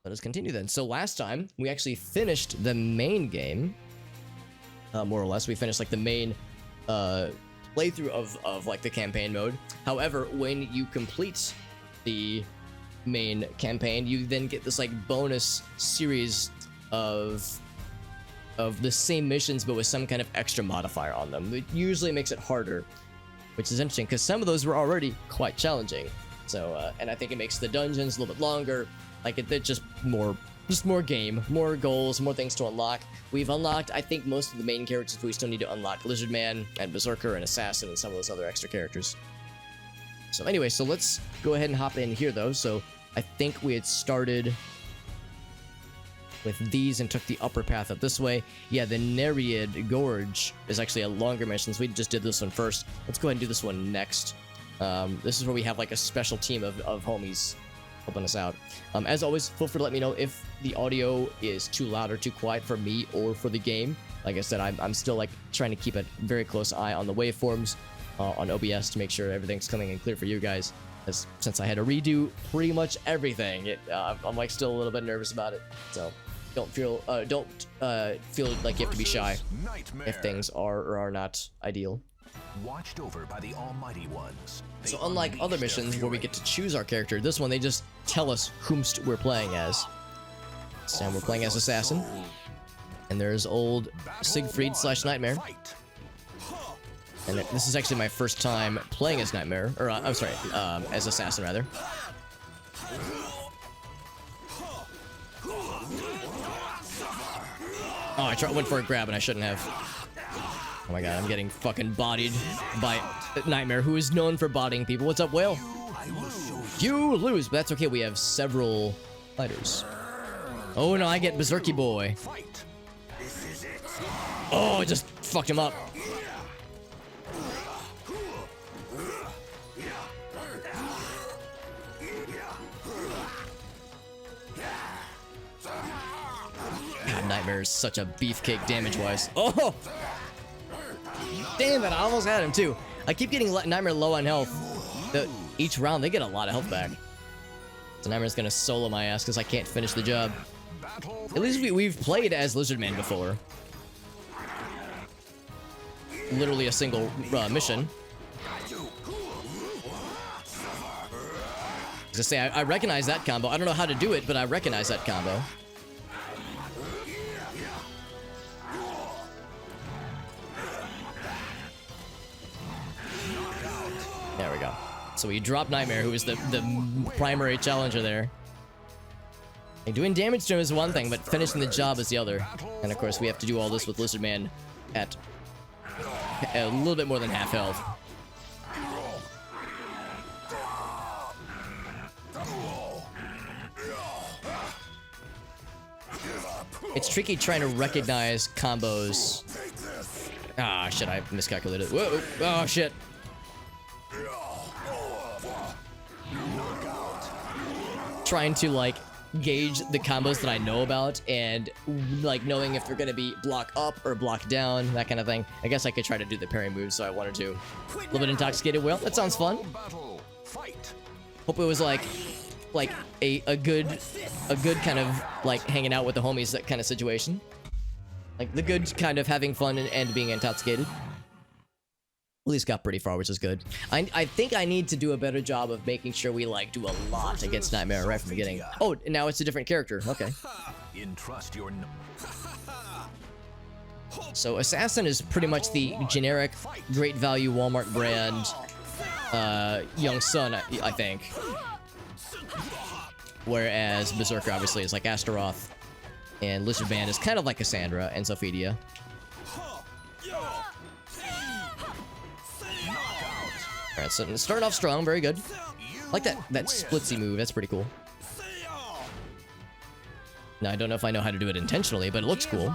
let us continue then. So last time, we actually finished the main game. More or less. We finished, like, the main playthrough of like, the campaign mode. However, when you complete the main campaign, you then get this, like, bonus series of the same missions, but with some kind of extra modifier on them. It usually makes it harder, which is interesting, because some of those were already quite challenging. So, and I think it makes the dungeons a little bit longer. Like, it's just more game, more goals, more things to unlock. We've unlocked, I think, most of the main characters. We still need to unlock Lizard Man and Berserker and Assassin and some of those other extra characters. So anyway, so let's go ahead and hop in here, though. So I think we had started with these and took the upper path up this way. Yeah, the Nereid Gorge is actually a longer mission, so we just did this one first. Let's go ahead and do this one next. This is where we have, like, a special team of homies helping us out. As always, feel free to let me know if the audio is too loud or too quiet for me or for the game. Like I said, I'm still, like, trying to keep a very close eye on the waveforms on OBS to make sure everything's coming in clear for you guys. Since I had to redo pretty much everything, I'm, like, still a little bit nervous about it. So don't feel like you have to be shy if things are or are not ideal. Watched over by the almighty ones. So unlike other missions where we get to choose our character, this one they just tell us whomst we're playing as. So we're playing as Assassin, and there's old Siegfried / Nightmare. And this is actually my first time playing as Nightmare, or I'm sorry, as Assassin rather. Oh, I went for a grab and I shouldn't have. Oh my god, I'm getting fucking bodied by Nightmare, who is known for bodying people. What's up, Whale? You lose, but that's okay. We have several fighters. Oh no, I get Berserky Boy. Oh, I just fucked him up. God, Nightmare is such a beefcake damage-wise. Oh! Damn it, I almost had him too. I keep getting Nightmare low on health. Each round, they get a lot of health back. So Nightmare's gonna solo my ass because I can't finish the job. At least we've played as Lizard Man before. Literally a single mission. As I say, I recognize that combo. I don't know how to do it, but I recognize that combo. There we go. So we drop Nightmare, who is the primary challenger there. And doing damage to him is one thing, but finishing the job is the other. And of course, we have to do all this with Lizard Man at a little bit more than half health. It's tricky trying to recognize combos. Ah, shit, I miscalculated. Whoa, oh, shit. Trying to, like, gauge the combos that I know about and, like, knowing if they're gonna be block up or block down, that kind of thing. I guess I could try to do the parry moves, so I wanted to. A little bit intoxicated. Well, that sounds fun. Hope it was like a good kind of, like, hanging out with the homies, that kind of situation. Like, the good kind of having fun and being intoxicated. At least got pretty far, which is good. I think I need to do a better job of making sure we, like, do a lot against Nightmare right from the beginning. Oh, now it's a different character. Okay. So Assassin is pretty much the generic, great value Walmart brand young son, I think. Whereas Berserker obviously is like Astaroth, and Lizard Man is kind of like Cassandra and Sophidia. Alright, so starting off strong, very good. I like that splitsy move, that's pretty cool. Now, I don't know if I know how to do it intentionally, but it looks cool.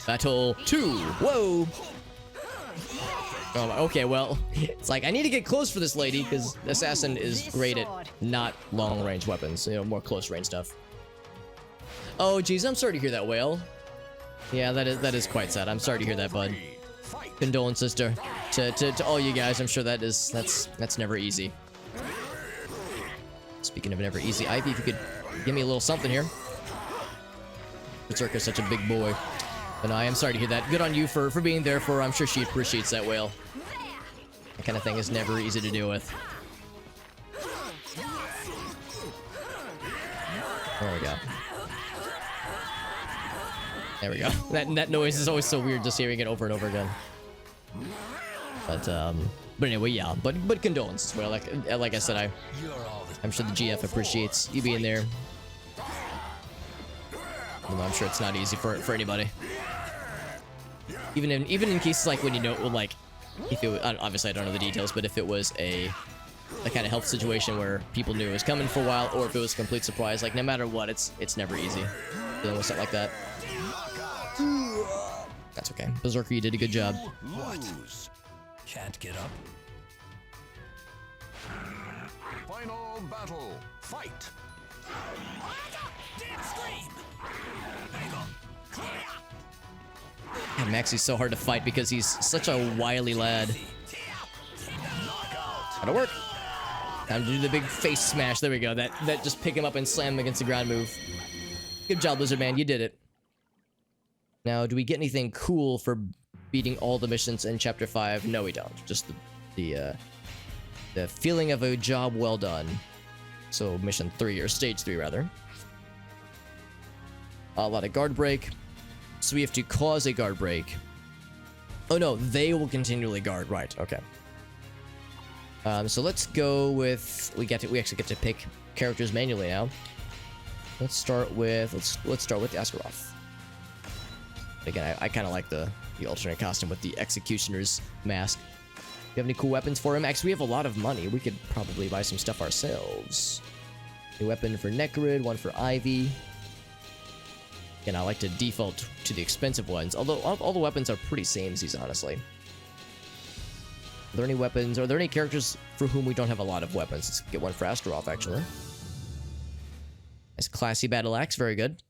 Battle 2! Whoa! Oh, okay, well, it's like, I need to get close for this lady, because Assassin is great at not long-range weapons, you know, more close-range stuff. Oh, geez, I'm sorry to hear that, Whale. Yeah, that is quite sad. I'm sorry to hear that, bud. Condolences to all you guys. I'm sure that's never easy. Speaking of never easy, Ivy, if you could give me a little something here. Berserker's such a big boy. But I am sorry to hear that. Good on you for being there for her. I'm sure she appreciates that whale. That kind of thing is never easy to deal with. There we go. There we go. That noise is always so weird, just hearing it over and over again. But anyway, yeah. But condolences, well, like I said, I'm sure the GF appreciates you being there. Although I'm sure it's not easy for anybody. Even in cases like when you know, like, if it was, obviously I don't know the details, but if it was a kind of health situation where people knew it was coming for a while, or if it was a complete surprise, like no matter what, it's never easy dealing with something like that. That's okay. Berserker, you did a good job. What? Can't get up. Final battle. Fight. And Maxie's so hard to fight because he's such a wily lad. Gotta work. Time to do the big face smash. There we go. That just pick him up and slam him against the ground move. Good job, Lizard Man. You did it. Now, do we get anything cool for beating all the missions in Chapter 5? No, we don't. Just the feeling of a job well done. So, Mission 3, or Stage 3, rather. A lot of guard break. So we have to cause a guard break. Oh no, they will continually guard. Right, okay. So let's go with... We actually get to pick characters manually now. Let's start with Astaroth. Again, I kind of like the alternate costume with the Executioner's mask. Do you have any cool weapons for him? Actually, we have a lot of money. We could probably buy some stuff ourselves. A weapon for Necrid, one for Ivy. Again, I like to default to the expensive ones, although all the weapons are pretty samesies, honestly. Are there any weapons? Are there any characters for whom we don't have a lot of weapons? Let's get one for Astaroth, actually. Nice classy battle axe, very good.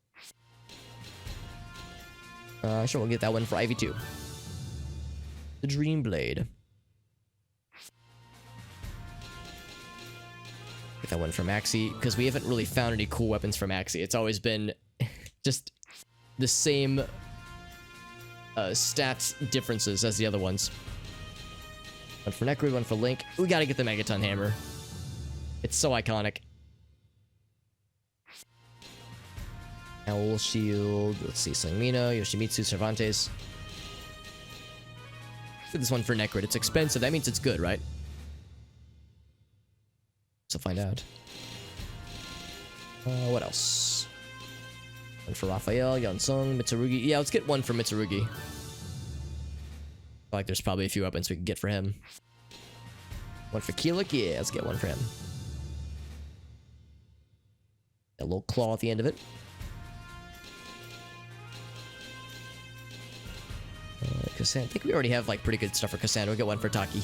Sure, we'll get that one for Ivy too. The Dream Blade. Get that one for Maxie, because we haven't really found any cool weapons for Maxie. It's always been just the same stats differences as the other ones. One for Necrid, one for Link. We gotta get the Megaton Hammer. It's so iconic. Owl Shield. Let's see, Sangmina, Yoshimitsu, Cervantes. Get this one for Necrid. It's expensive. That means it's good, right? So find out. What else? One for Raphael, Yansung, Mitsurugi. Yeah, let's get one for Mitsurugi. I feel like there's probably a few weapons we can get for him. One for Keelik? Yeah, let's get one for him. A little claw at the end of it. Cassandra. I think we already have like pretty good stuff for Cassandra. We'll get one for Taki.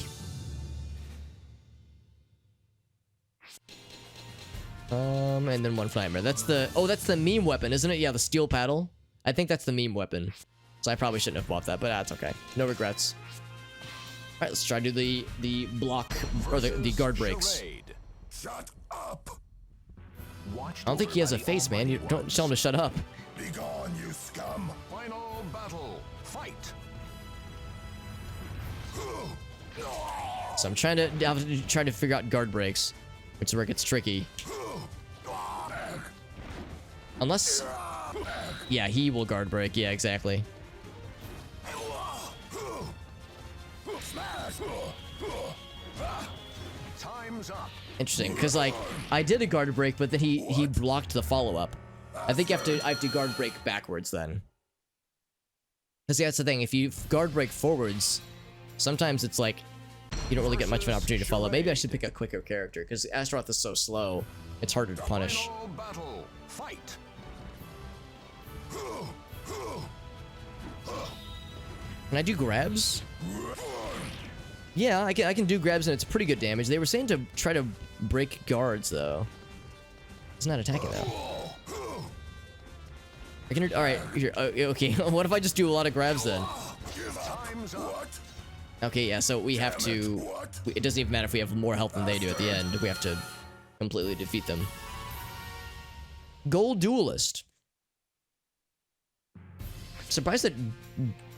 And then one for Nightmare. That's the meme weapon, isn't it? Yeah, the steel paddle. I think that's the meme weapon. So I probably shouldn't have bought that, but that's okay. No regrets. Alright, let's try to do the block, or the guard breaks. Shut up. I don't think he has a face, man. You don't tell him to shut up. Be gone, you scum. Final battle. Fight. So I'm trying to figure out guard breaks, which is where it gets tricky. Unless, yeah, he will guard break. Yeah, exactly. Time's up. Interesting, because like I did a guard break, but then he blocked the follow up. I think I have to guard break backwards then. Because that's the thing. If you guard break forwards, sometimes it's like you don't really get much of an opportunity to follow. Maybe I should pick a quicker character because Astaroth is so slow. It's harder to punish. Battle. Fight. Can I do grabs? Yeah, I can do grabs and it's pretty good damage. They were saying to try to break guards though. It's not attacking though. I can. All right, here. Okay. What if I just do a lot of grabs then? Okay, yeah. So we have to. It doesn't even matter if we have more health than they do at the end. We have to completely defeat them. Gold Duelist. Surprised that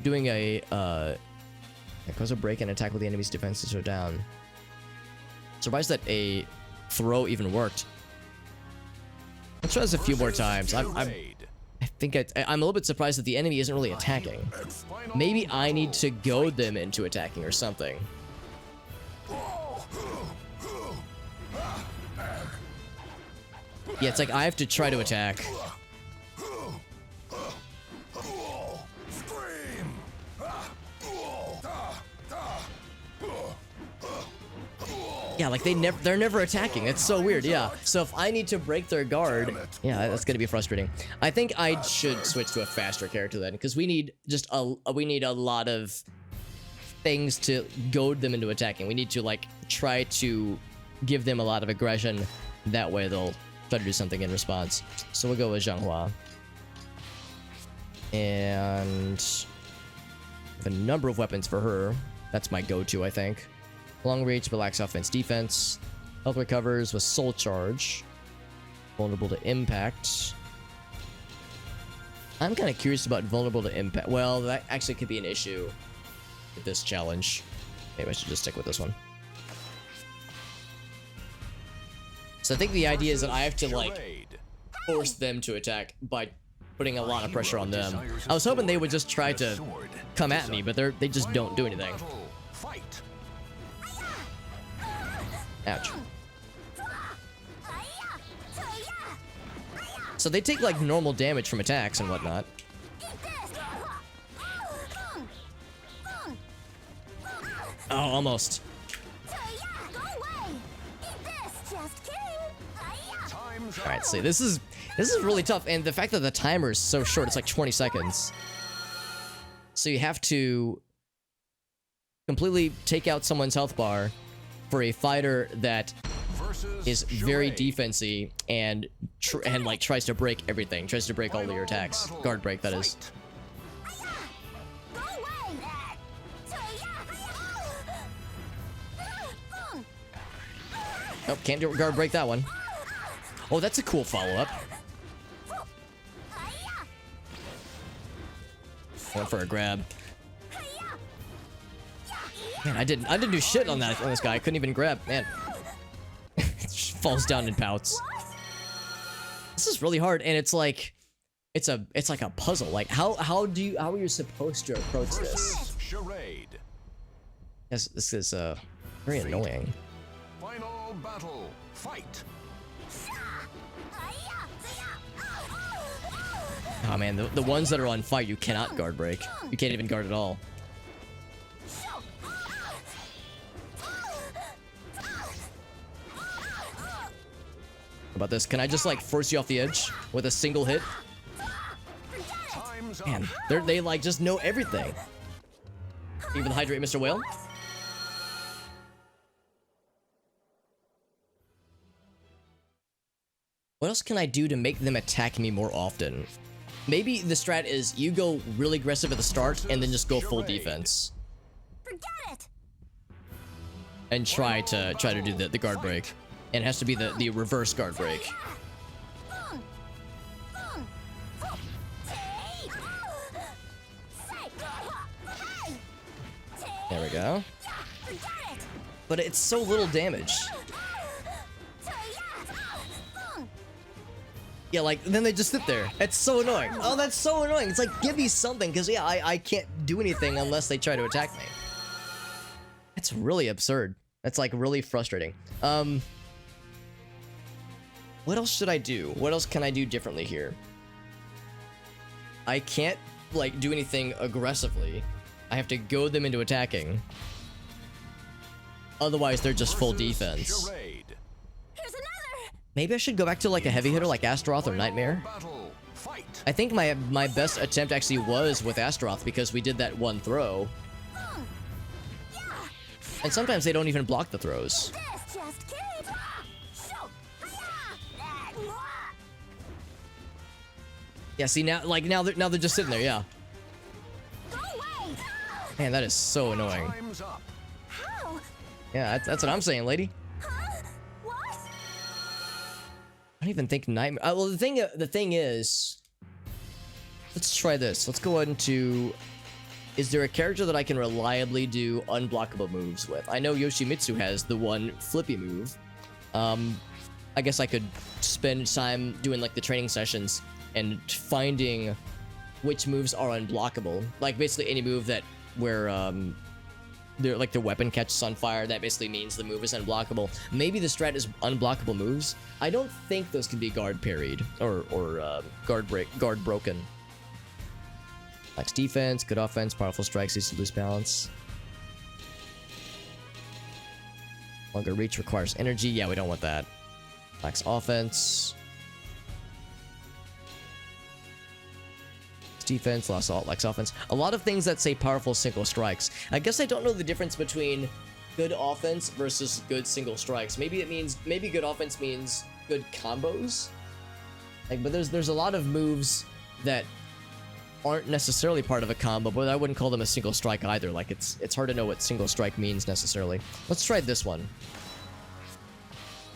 doing a cause a break and attack with the enemy's defenses are down. Surprised that a throw even worked. Let's try this a few more times. I think I'm a little bit surprised that the enemy isn't really attacking. Maybe I need to goad them into attacking or something. Yeah, it's like I have to try to attack. Yeah, like they're never attacking. It's so weird. Yeah. So if I need to break their guard, yeah, that's gonna be frustrating. I think I should switch to a faster character then, because we need a lot of things to goad them into attacking. We need to like try to give them a lot of aggression. That way they'll try to do something in response. So we'll go with Zhanghua. And I have a number of weapons for her. That's my go-to, I think. Long reach, relax offense, defense. Health recovers with soul charge. Vulnerable to impact. I'm kind of curious about vulnerable to impact. Well, that actually could be an issue with this challenge. Maybe I should just stick with this one. So I think the idea is that I have to like force them to attack by putting a lot of pressure on them. I was hoping they would just try to come at me, but they just don't do anything. Ouch. So they take like normal damage from attacks and whatnot. Oh, almost. Alright, see, this is really tough, and the fact that the timer is so short, it's like 20 seconds. So you have to completely take out someone's health bar for a fighter that is very defensy and like tries to break everything, tries to break all of your attacks. Guard break, that is. Oh, can't do guard break that one. Oh, that's a cool follow-up. Went for a grab. Man, I didn't do shit on this guy. I couldn't even grab. Man, it just falls down and pouts. This is really hard, and it's like a puzzle. Like how are you supposed to approach this? Yes, this is very annoying. Final battle, fight. Oh man, the ones that are on fight, you cannot guard break. You can't even guard at all. How about this? Can I just like force you off the edge with a single hit? Man, they like just know everything. Even hydrate, Mr. Whale. What else can I do to make them attack me more often? Maybe the strat is you go really aggressive at the start and then just go full defense. Forget it. And try to do the guard break. And it has to be the reverse guard break. There we go. But it's so little damage. Yeah, like, then they just sit there. It's so annoying. Oh, that's so annoying. It's like, give me something, because, yeah, I can't do anything unless they try to attack me. That's really absurd. That's, like, really frustrating. What else should I do? What else can I do differently here? I can't, like, do anything aggressively. I have to goad them into attacking. Otherwise, they're just full defense. Maybe I should go back to like a heavy hitter like Astaroth or Nightmare. I think my best attempt actually was with Astaroth because we did that one throw. And sometimes they don't even block the throws. Yeah, see now they're just sitting there, yeah. Man, that is so annoying. Yeah, that's what I'm saying, lady. don't even think nightmare. Well, the thing is, let's try this. Let's go into. Is there a character that I can reliably do unblockable moves with? I know Yoshimitsu has the one flippy move. I guess I could spend time doing like the training sessions and finding which moves are unblockable. Like basically any move that where like the weapon catches on fire, that basically means the move is unblockable. Maybe the strat is unblockable moves. I don't think those can be guard parried or guard broken. Lacks defense, good offense, powerful strikes, easy to lose balance. Longer reach requires energy. Yeah, we don't want that. Lacks offense. Defense, lacks offense. A lot of things that say powerful single strikes. I guess I don't know the difference between good offense versus good single strikes. Maybe good offense means good combos. Like, but there's a lot of moves that aren't necessarily part of a combo, but I wouldn't call them a single strike either. Like it's hard to know what single strike means necessarily. Let's try this one.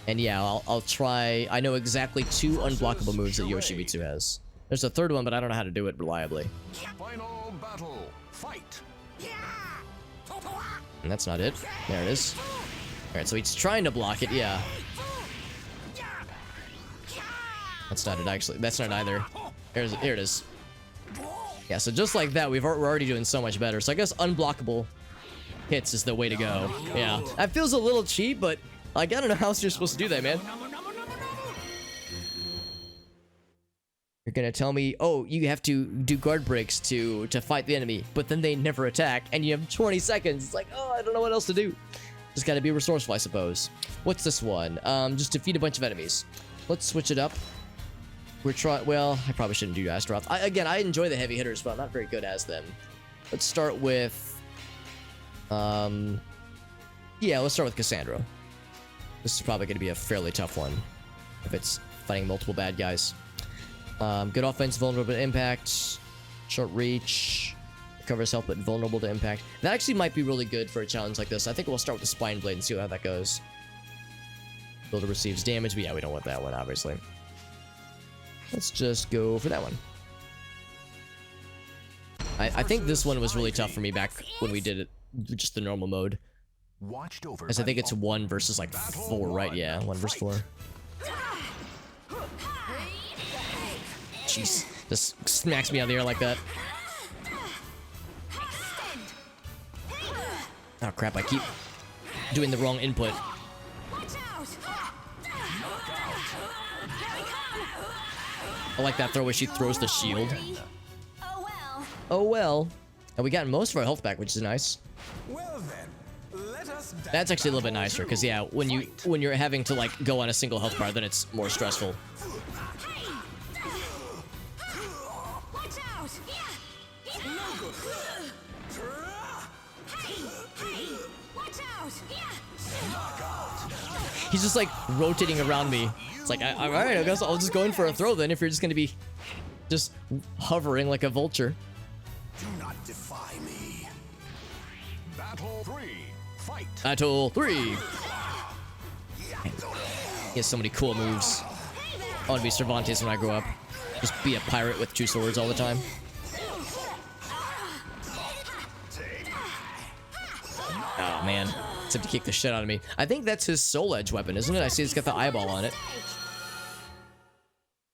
And yeah, I'll try. I know exactly 2 unblockable moves that Yoshimitsu has. There's a third one, but I don't know how to do it reliably. Final battle. Fight. And that's not it. There it is. Alright, so he's trying to block it, yeah. That's not it, actually. That's not either. Here it is. Yeah, so just like that, we're already doing so much better. So I guess unblockable hits is the way to go. Yeah. That feels a little cheap, but like, I don't know how else you're supposed to do that, man. You're gonna tell me, oh, you have to do guard breaks to fight the enemy, but then they never attack, and you have 20 seconds. It's like, oh, I don't know what else to do. Just gotta be resourceful, I suppose. What's this one? Just defeat a bunch of enemies. Let's switch it up. Well, I probably shouldn't do Astaroth. Again, I enjoy the heavy hitters, but I'm not very good as them. Let's start with... yeah, let's start with Cassandra. This is probably gonna be a fairly tough one, if it's fighting multiple bad guys. Good offense, vulnerable to impact. Short reach. Recovers health, but vulnerable to impact. That actually might be really good for a challenge like this. I think we'll start with the Spine Blade and see how that goes. Builder receives damage, but yeah, we don't want that one, obviously. Let's just go for that one. I think this one was really tough for me back when we did it, just the normal mode. Because I think it's 1 versus like 4, right? Yeah, 1 versus 4. Jeez, just smacks me out of the air like that. Oh crap, I keep doing the wrong input. I like that throw where she throws the shield. Oh well. And we got most of our health back, which is nice. That's actually a little bit nicer, because yeah, when you're having to like go on a single health bar, then it's more stressful. He's just like rotating around me. It's like, alright, I guess I'll just go in for a throw then if you're just gonna be just hovering like a vulture. Do not defy me. Battle 3. Fight. Battle 3. He has so many cool moves. I want to be Cervantes when I grow up. Just be a pirate with 2 swords all the time. Oh man. To kick the shit out of me. I think that's his Soul Edge weapon, isn't it? I see it's got the eyeball on it.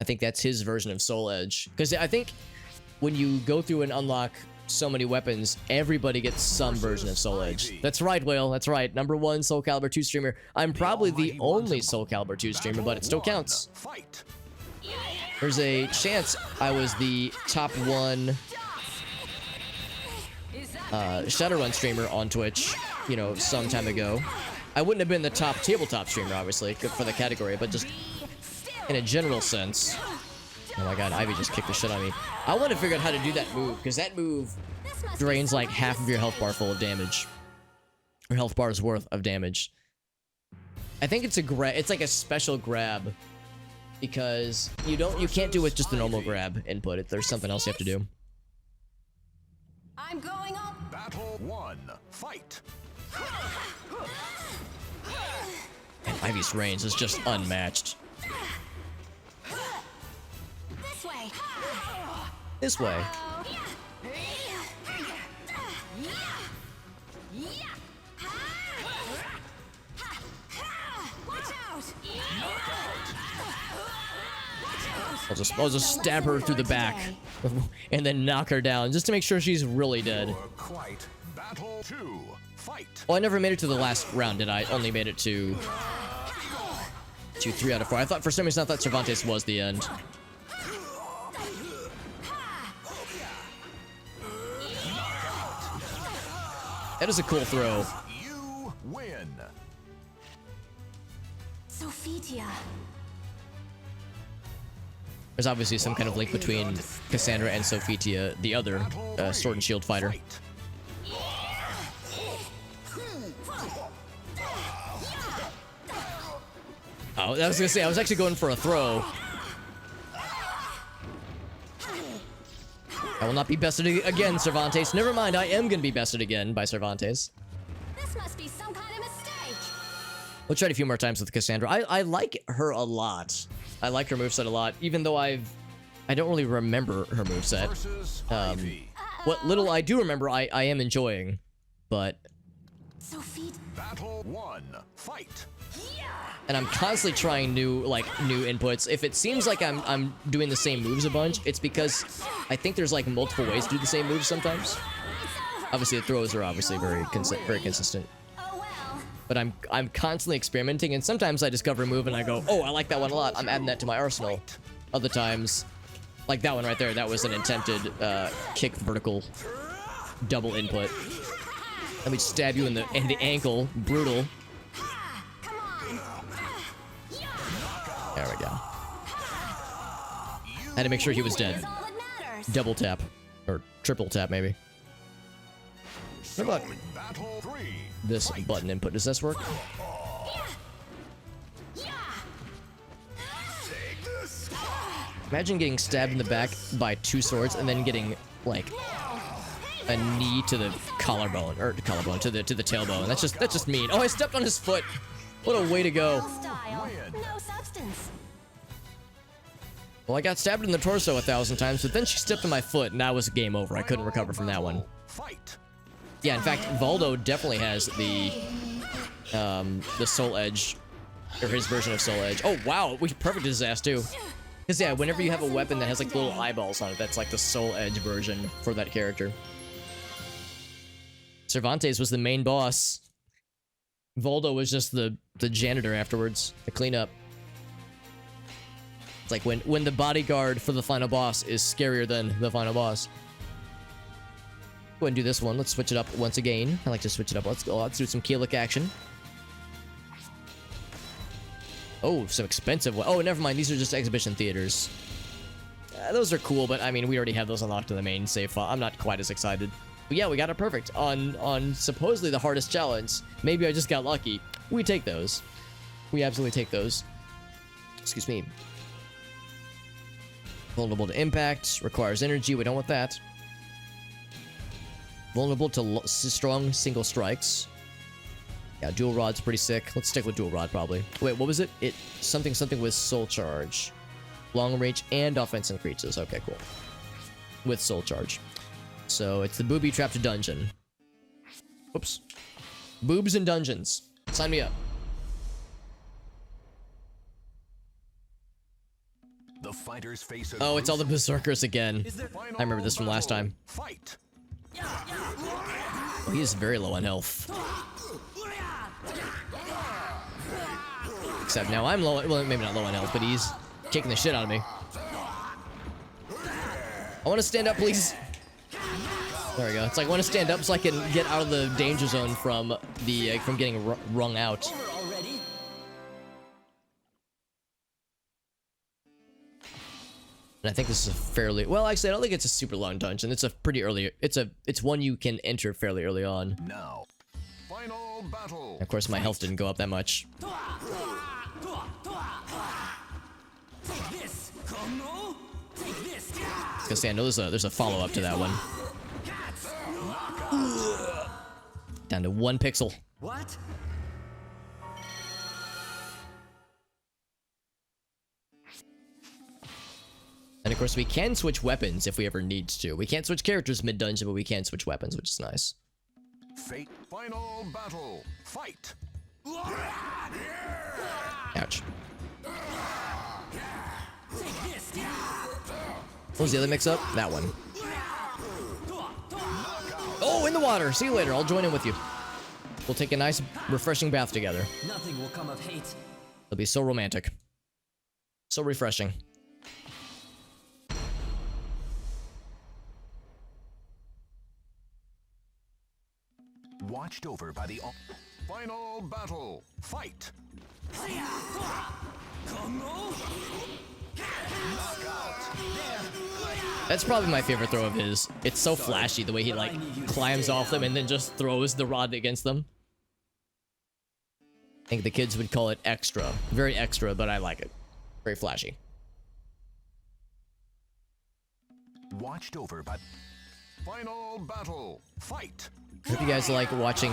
I think that's his version of Soul Edge. Because I think when you go through and unlock so many weapons, everybody gets some version of Soul Edge. That's right, Whale. That's right. #1 Soulcalibur 2 streamer. I'm probably the only Soulcalibur 2 streamer, but it still counts. There's a chance I was the top 1 Shadowrun streamer on Twitch, you know, some time ago. I wouldn't have been the top tabletop streamer, obviously, for the category, but just in a general sense. Oh my god, Ivy just kicked the shit out of me. I want to figure out how to do that move, because that move drains like half of your health bar full of damage. Or health bar's worth of damage. I think it's it's like a special grab, because you can't do it with just the normal grab input. There's something else you have to do. I'm going up. Battle 1. Fight. And Ivy's range is just unmatched. This way. I'll just stab her through the back and then knock her down just to make sure she's really dead. Battle 2. Fight. Well, I never made it to the last round, did I? Only made it to 3 out of 4. I thought for some reason I thought Cervantes was the end. That is a cool throw. You win. Sophitia. There's obviously some kind of link between Cassandra and Sophitia, the other Sword and Shield fighter. Oh, I was gonna say, I was actually going for a throw. I will not be bested again, Cervantes. Never mind, I am gonna be bested again by Cervantes. This must be some kind of mistake. We'll try it a few more times with Cassandra. I like her a lot. I like her moveset a lot, even though I don't really remember her moveset. What little I do remember, I am enjoying, but... Sophie. Battle 1. Fight. And I'm constantly trying new inputs. If it seems like I'm doing the same moves a bunch, it's because I think there's like multiple ways to do the same moves sometimes. Obviously, the throws are obviously very consistent. But I'm constantly experimenting, and sometimes I discover a move and I go, oh, I like that one a lot. I'm adding that to my arsenal. Other times, like that one right there, that was an attempted kick vertical double input. Let me stab you in the ankle, brutal. There we go. Had to make sure he was dead. Double tap, or triple tap maybe. What about this button input? Does this work? Imagine getting stabbed in the back by 2 swords and then getting like a knee to the collarbone to the tailbone. That's just mean. Oh, I stepped on his foot. What a way to go. Well, I got stabbed in the torso 1,000 times, but then she stepped on my foot, and that was game over. I couldn't recover from that one. Yeah, in fact, Voldo definitely has the Soul Edge, or his version of Soul Edge. Oh, wow, we perfected his ass, too. Because, yeah, whenever you have a weapon that has, like, little eyeballs on it, that's, like, the Soul Edge version for that character. Cervantes was the main boss. Voldo was just the janitor afterwards, the cleanup. It's like when the bodyguard for the final boss is scarier than the final boss. Go ahead and do this one. Let's switch it up once again. I like to switch it up. Let's go. Let's do some Keelik action. Oh, some expensive one. Oh, never mind. These are just exhibition theaters. Those are cool, but I mean, we already have those unlocked in the main save file. I'm not quite as excited. But yeah, we got it perfect on supposedly the hardest challenge. Maybe I just got lucky. We take those. We absolutely take those. Excuse me. Vulnerable to impact, requires energy, we don't want that. Vulnerable to strong single strikes. Yeah, dual rod's pretty sick. Let's stick with dual rod probably. Wait, what was it? It something with soul charge. Long range and offense increases. Okay, cool. With soul charge. So it's the booby trapped dungeon. Whoops. Boobs and dungeons. Sign me up. The fighters face Oh, it's all the berserkers again. I remember this from last time. Fight. Oh, he is very low on health. Except now I'm low, well, maybe not low on health, but he's kicking the shit out of me. I want to stand up, please. There we go. It's like I want to stand up so I can get out of the danger zone from getting wrung out. And I think this is a fairly, well, actually, I don't think it's a super long dungeon. It's a pretty early, it's one you can enter fairly early on. Now, final battle. And of course, my health didn't go up that much. Because I know there's a follow-up to that one. Down to 1 pixel. What? And of course, we can switch weapons if we ever need to. We can't switch characters mid-dungeon, but we can switch weapons, which is nice. Fate. Final battle. Fight. Ouch. What was the other mix-up? That one. Oh, in the water. See you later. I'll join in with you. We'll take a nice, refreshing bath together. Nothing will come of hate. It'll be so romantic. So refreshing. Watched over by the final battle. Fight. That's probably my favorite throw of his. It's so flashy the way he like climbs off them and then just throws the rod against them. I think the kids would call it extra. Very extra, but I like it. Very flashy. Watched over by final battle. Fight. I hope you guys like watching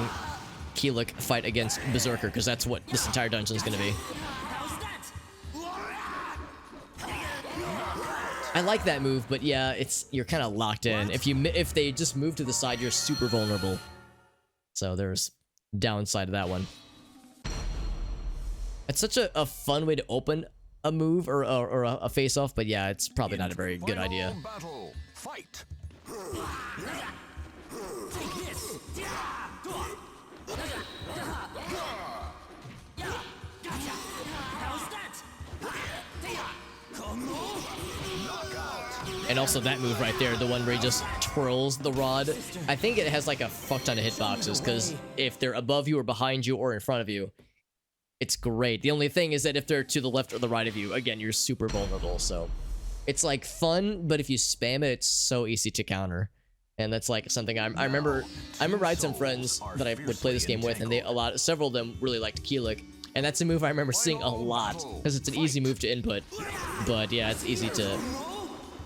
Keelik fight against Berserker, because that's what this entire dungeon is going to be. I like that move, but yeah, you're kind of locked in. If they just move to the side, you're super vulnerable. So there's downside to that one. It's such a fun way to open a move or a face-off, but yeah, it's probably not a very good idea. Battle. Fight. And also that move right there, the one where he just twirls the rod. I think it has like a fuck ton of hitboxes, because if they're above you or behind you or in front of you, it's great. The only thing is that if they're to the left or the right of you, again, you're super vulnerable. So it's like fun, but if you spam it, it's so easy to counter. And that's like something I remember I had some friends that I would play this game with, and several of them really liked Keelik. And that's a move I remember seeing a lot, because it's an easy move to input. But yeah, it's easy to...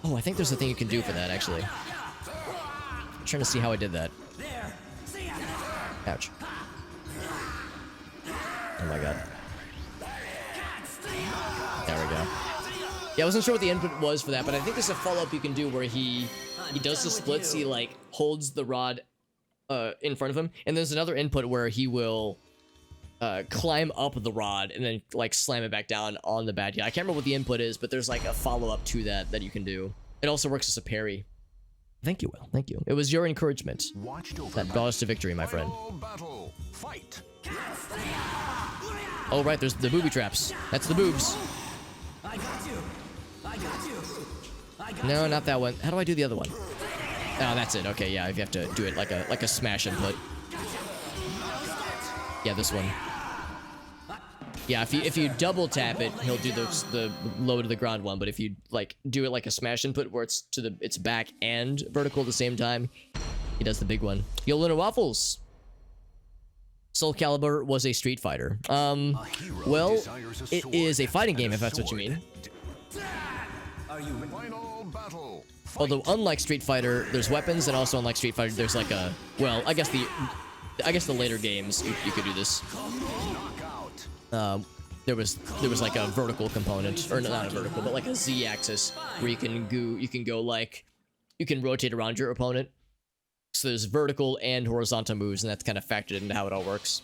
Oh, I think there's a thing you can do for that, actually. I'm trying to see how I did that. Ouch. Oh my god. There we go. Yeah, I wasn't sure what the input was for that, but I think there's a follow-up you can do where he does the splits, he like holds the rod in front of him, and there's another input where he will climb up the rod and then like slam it back down on the bad guy. I can't remember what the input is, but there's like a follow-up to that you can do. It also works as a parry. Thank you, Will. Thank you. It was your encouragement that brought us to victory, my friend. Battle. Fight. Oh, right, there's the booby traps. That's the boobs. I got you. I got you. I got No, not that one. How do I do the other one? Oh, that's it. Okay, yeah, you have to do it like a smash input. Yeah, this one. Yeah, if you double tap it, he'll do the low to the ground one. But if you like do it like a smash input where it's to its back and vertical at the same time, he does the big one. Yolanda Waffles. Soulcalibur was a Street Fighter. Well, it is a fighting game if that's what you mean. Are you Final battle. Although unlike Street Fighter, there's weapons, and also unlike Street Fighter, there's like a, well, I guess the later games you could do this. There was like a vertical component, or not a vertical, but like a Z-axis where you can go like, you can rotate around your opponent. So there's vertical and horizontal moves, and that's kind of factored into how it all works.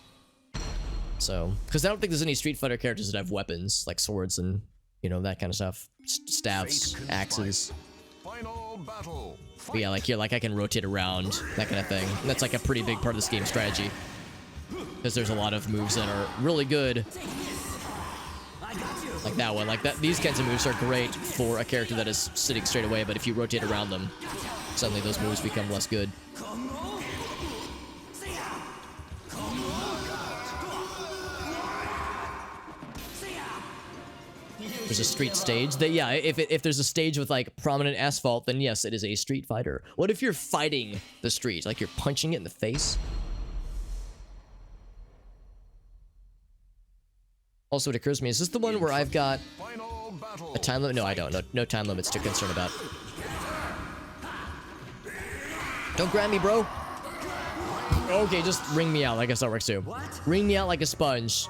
So, because I don't think there's any Street Fighter characters that have weapons, like swords and, you know, that kind of stuff. Staffs, axes. Final battle. But yeah, like here, like I can rotate around, that kind of thing. And that's like a pretty big part of this game's strategy. Because there's a lot of moves that are really good. Like that one, like that. These kinds of moves are great for a character that is sitting straight away, but if you rotate around them, suddenly those moves become less good. There's a street stage. Yeah, if there's a stage with like prominent asphalt, then yes, it is a Street Fighter. What if you're fighting the street, like you're punching it in the face? Also, it occurs to me, is this the one where I've got a time limit? No, I don't. No time limits to concern about. Don't grab me, bro. Okay, just wring me out. I guess that works too. Wring me out like a sponge.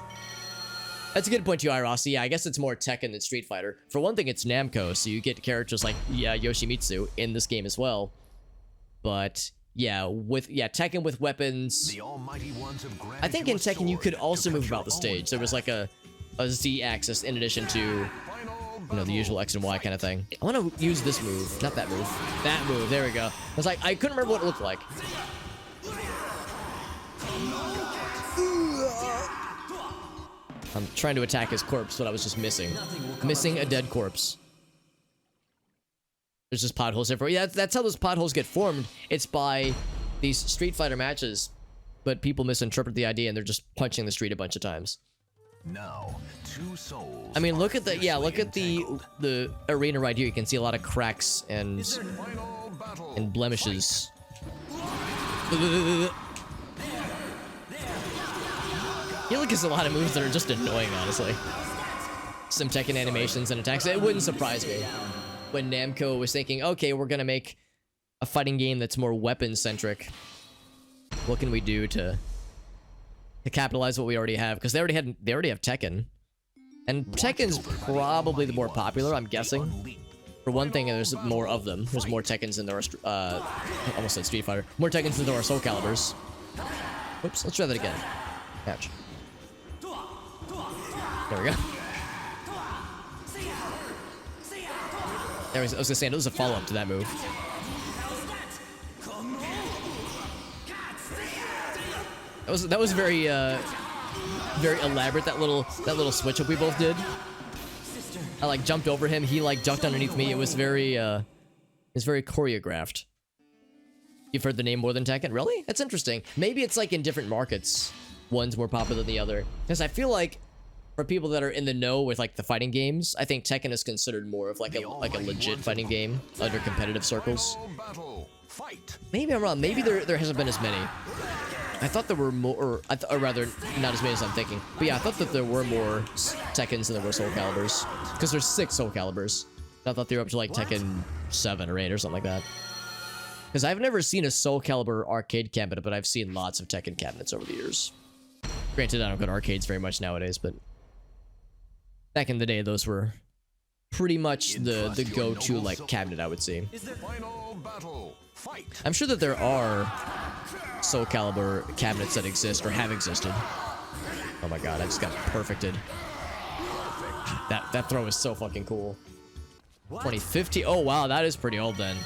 That's a good point, too, Irasi. Yeah, I guess it's more Tekken than Street Fighter. For one thing, it's Namco, so you get characters like Yoshimitsu in this game as well. But yeah, Tekken with weapons. The almighty ones have granted I think in Tekken you could also move about the stage. There was like a Z-axis in addition to the usual X and Y kind of thing. I want to use this move, not that move. That move. There we go. I was like, I couldn't remember what it looked like. I'm trying to attack his corpse, but I was just missing a dead corpse. There's just potholes everywhere. Yeah, that's how those potholes get formed. It's by these Street Fighter matches, but people misinterpret the idea and they're just punching the street a bunch of times. Now, 2 souls. I mean, look at the arena right here. You can see a lot of cracks and blemishes. You look at a lot of moves that are just annoying, honestly. Some Tekken animations and attacks. It wouldn't surprise me when Namco was thinking, okay, we're gonna make a fighting game that's more weapon-centric. What can we do to capitalize what we already have? Because they already have Tekken, and Tekken's probably the more popular, I'm guessing. For one thing, there's more of them. There's more Tekkens than there are. Almost said Street Fighter. More Tekkens than there are Soulcaliburs. Oops, let's try that again. Ouch. There we go. I was gonna say, it was a follow-up to that move. That was very very elaborate. That little switch up we both did. I like jumped over him. He like jumped underneath me. It was very choreographed. You've heard the name more than Tekken? Really? That's interesting. Maybe it's like in different markets, one's more popular than the other. Because I feel like for people that are in the know with like the fighting games, I think Tekken is considered more of like a legit fighting game under competitive circles. Maybe I'm wrong. Maybe there hasn't been as many. I thought there were more, or rather, not as many as I'm thinking. But yeah, I thought that there were more Tekkens than there were Soulcaliburs. Because there's 6 Soulcaliburs. I thought they were up to like Tekken 7 or 8 or something like that. Because I've never seen a Soulcalibur arcade cabinet, but I've seen lots of Tekken cabinets over the years. Granted, I don't go to arcades very much nowadays, but back in the day, those were pretty much the go-to like cabinet, I would say. I'm sure that there are Soulcalibur cabinets that exist or have existed. Oh my god, I just got perfected. That throw is so fucking cool. 2050. Oh wow, that is pretty old then.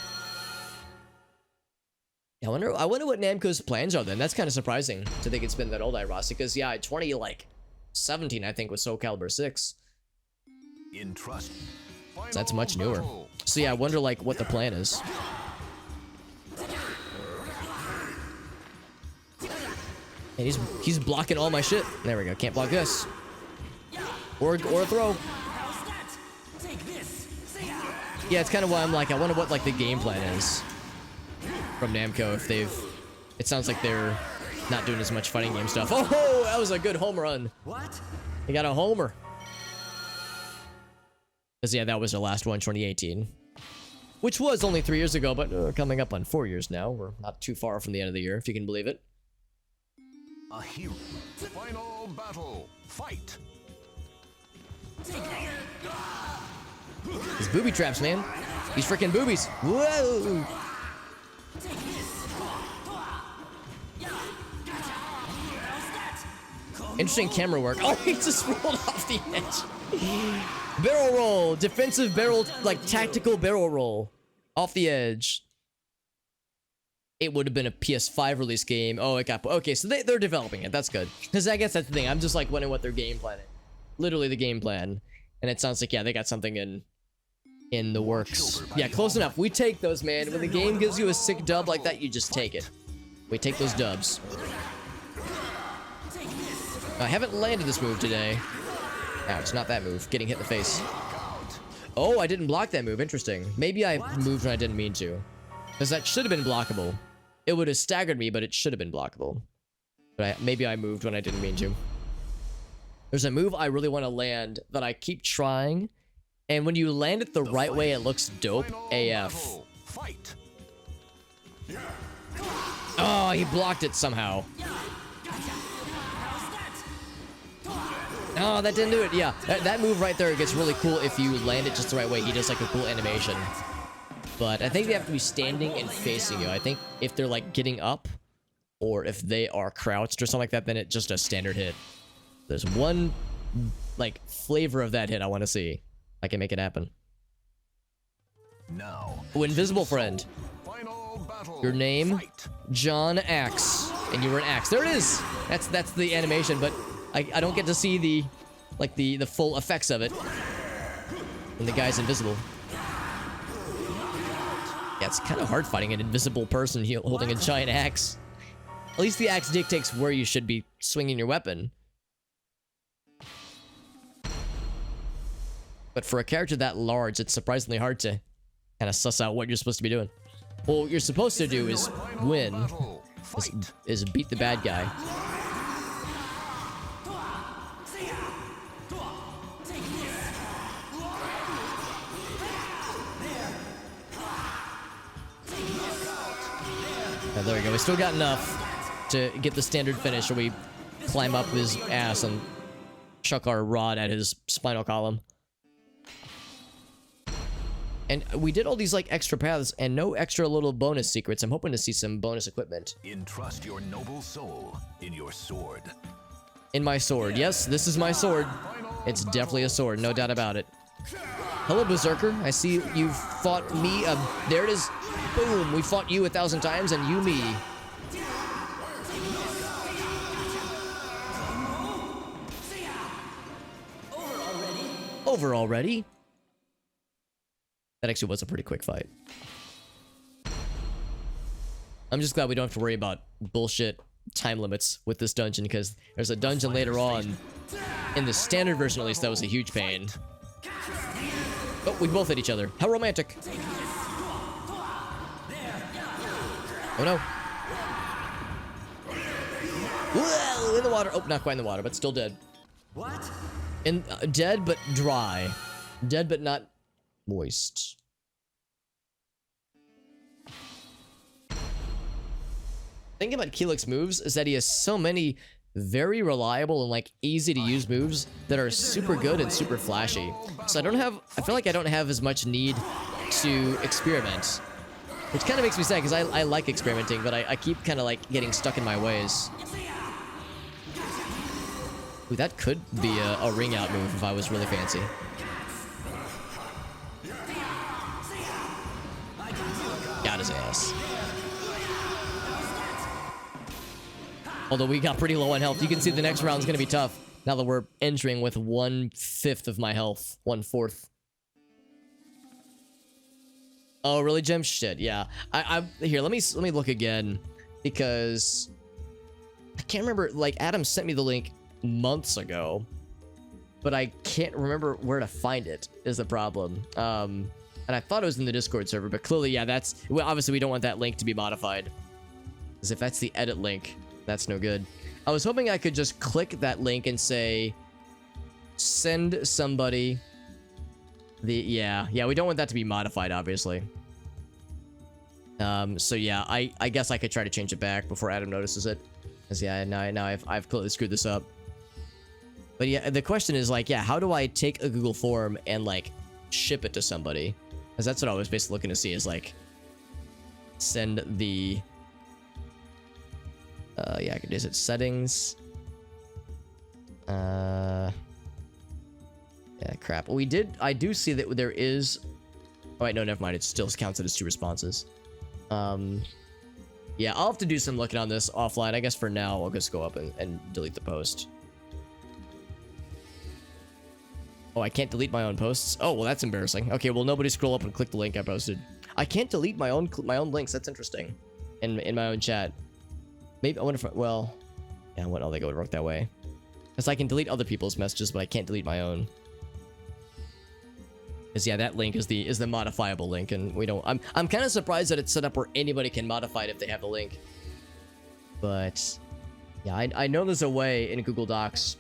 Yeah, I wonder what Namco's plans are then. That's kind of surprising to think it's been that old, Irasi, because yeah, 2017 I think was Soulcalibur 6. So that's much newer. So yeah, I wonder like what the plan is. And he's blocking all my shit. There we go. Can't block this. Or a throw. Yeah, it's kind of why I'm like, I wonder what like the game plan is from Namco. If it sounds like they're not doing as much fighting game stuff. Oh, that was a good home run. What? He got a homer. Because yeah, that was their last one, 2018. Which was only 3 years ago, but coming up on 4 years now. We're not too far from the end of the year, if you can believe it. A hero. Final battle. Fight. These booby traps, man. These freaking boobies. Whoa. Interesting camera work. Oh, he just rolled off the edge. Barrel roll. Defensive barrel, like tactical barrel roll. Off the edge. It would have been a PS5 release game. Oh, it got... Okay, so they're developing it. That's good. Because I guess that's the thing. I'm just like wondering what their game plan is. Literally the game plan. And it sounds like, yeah, they got something in the works. Yeah, close enough. We take those, man. When the game gives you a sick dub like that, you just take it. We take those dubs. I haven't landed this move today. Ouch, not that move. Getting hit in the face. Oh, I didn't block that move. Interesting. Maybe I moved when I didn't mean to. Because that should have been blockable. It would have staggered me, but it should have been blockable. But maybe I moved when I didn't mean to. There's a move I really want to land that I keep trying. And when you land it the right way, it looks dope AF. Oh, he blocked it somehow. Oh, that didn't do it. Yeah, that move right there gets really cool if you land it just the right way. He does like a cool animation. But I think they have to be standing and facing you. I think if they're like getting up, or if they are crouched or something like that, then it's just a standard hit. There's one like flavor of that hit I want to see. I can make it happen. Now, Oh, invisible friend. final battle. Your name? Fight. John Axe. And you were an axe. There it is. That's the animation, but I don't get to see the like the full effects of it. And the guy's invisible. Yeah, it's kind of hard fighting an invisible person holding a giant axe. At least the axe dictates where you should be swinging your weapon. But for a character that large, it's surprisingly hard to kind of suss out what you're supposed to be doing. Well, what you're supposed to do is win, is beat the bad guy. Oh, there we go. We still got enough to get the standard finish where we climb up his ass and chuck our rod at his spinal column. And we did all these like extra paths and no extra little bonus secrets. I'm hoping to see some bonus equipment. Entrust your noble soul in your sword. In my sword. Yes, this is my sword. It's definitely a sword, no doubt about it. Hello, Berserker. I see you've fought me. There it is. Boom. We fought you 1,000 times and you me. Over already? That actually was a pretty quick fight. I'm just glad we don't have to worry about bullshit time limits with this dungeon, because there's a dungeon later on, in the standard version at least, that was a huge pain. Oh, we both hit each other. How romantic. Oh no. Whoa, in the water. Oh, not quite in the water, but still dead. What? Dead but dry. Dead but not moist. Thing about Keelik's moves is that he has so many very reliable and like easy to use moves that are super good and super flashy. So I feel like I don't have as much need to experiment. Which kind of makes me sad, because I like experimenting, but I keep kind of like getting stuck in my ways. Ooh, that could be a ring out move if I was really fancy. Got his ass. Although we got pretty low on health. You can see the next round's gonna be tough now that we're entering with 1/5 of my health. 1/4. Oh, really, Jim? Shit, yeah. Here, let me look again, because I can't remember. Like, Adam sent me the link months ago, but I can't remember where to find it, is the problem. And I thought it was in the Discord server, but clearly, yeah, well, obviously we don't want that link to be modified, because if that's the edit link, that's no good. I was hoping I could just click that link and say, send somebody yeah, we don't want that to be modified, obviously. So yeah, I guess I could try to change it back before Adam notices it. Because yeah, now I've clearly screwed this up. But yeah, the question is like, yeah, how do I take a Google form and like ship it to somebody? Because that's what I was basically looking to see, is like send the yeah, is it settings? Yeah, crap. Well, I do see that there is... Oh, wait, no, never mind. It still counts as 2 responses. Yeah, I'll have to do some looking on this offline. I guess for now, I'll just go up and delete the post. Oh, I can't delete my own posts? Oh, well, that's embarrassing. Okay, well, nobody scroll up and click the link I posted. I can't delete my own links. That's interesting. In my own chat. Maybe, I wonder if... Well... Yeah, what? Oh, they go work that way. Because I can delete other people's messages, but I can't delete my own. Because yeah, that link is the modifiable link, and we don't... I'm kind of surprised that it's set up where anybody can modify it if they have the link. But yeah, I know there's a way in Google Docs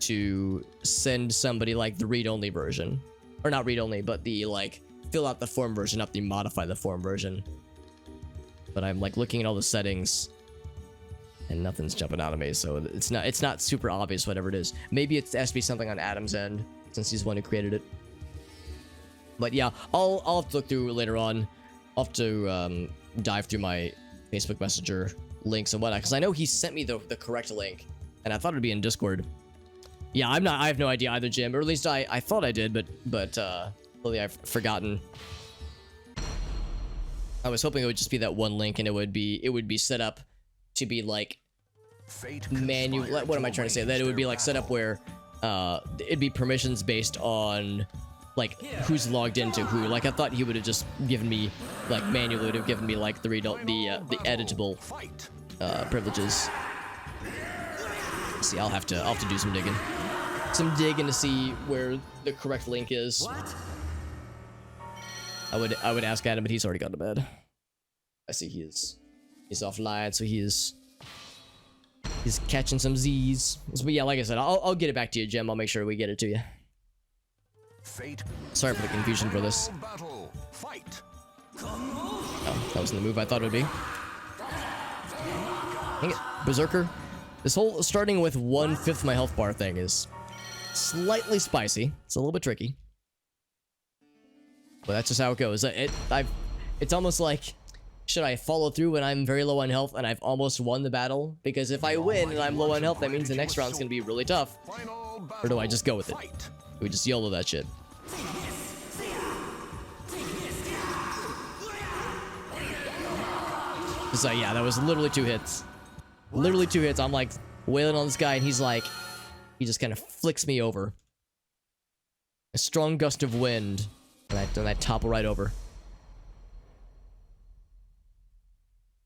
to send somebody like the read-only version, or not read-only, but the like fill out the form version, not the modify the form version. But I'm like looking at all the settings, And nothing's jumping out of me, so it's not super obvious whatever it is. Maybe it has to be something on Adam's end, since he's the one who created it. But yeah, I'll have to look through later on. I'll have to dive through my Facebook Messenger links and whatnot, because I know he sent me the correct link, and I thought it'd be in Discord. Yeah, I have no idea either, Jim, or at least I thought I did, but clearly I've forgotten. I was hoping it would just be that one link, and it would be set up to be like manual. What am I trying to say? That it would be like set up where it'd be permissions based on like who's logged into who. Like I thought he would have just given me like manually would have given me like the editable privileges. See, I'll have to do some digging to see where the correct link is. What? I would ask Adam, but he's already gone to bed. I see he's offline, so he's catching some Z's. But yeah, like I said, I'll get it back to you, Jim. I'll make sure we get it to you. Sorry for the confusion for this. Oh, that wasn't the move I thought it would be. Dang it, Berserker. This whole starting with 1/5 my health bar thing is slightly spicy. It's a little bit tricky. But that's just how it goes. It's almost like, should I follow through when I'm very low on health and I've almost won the battle? Because if I win and I'm low on health, that means the next round's gonna be really tough. Or do I just go with it? We just YOLO that shit. So yeah, that was literally 2 hits. Literally 2 hits. I'm like wailing on this guy, and he's like, he just kind of flicks me over. A strong gust of wind, and I topple right over.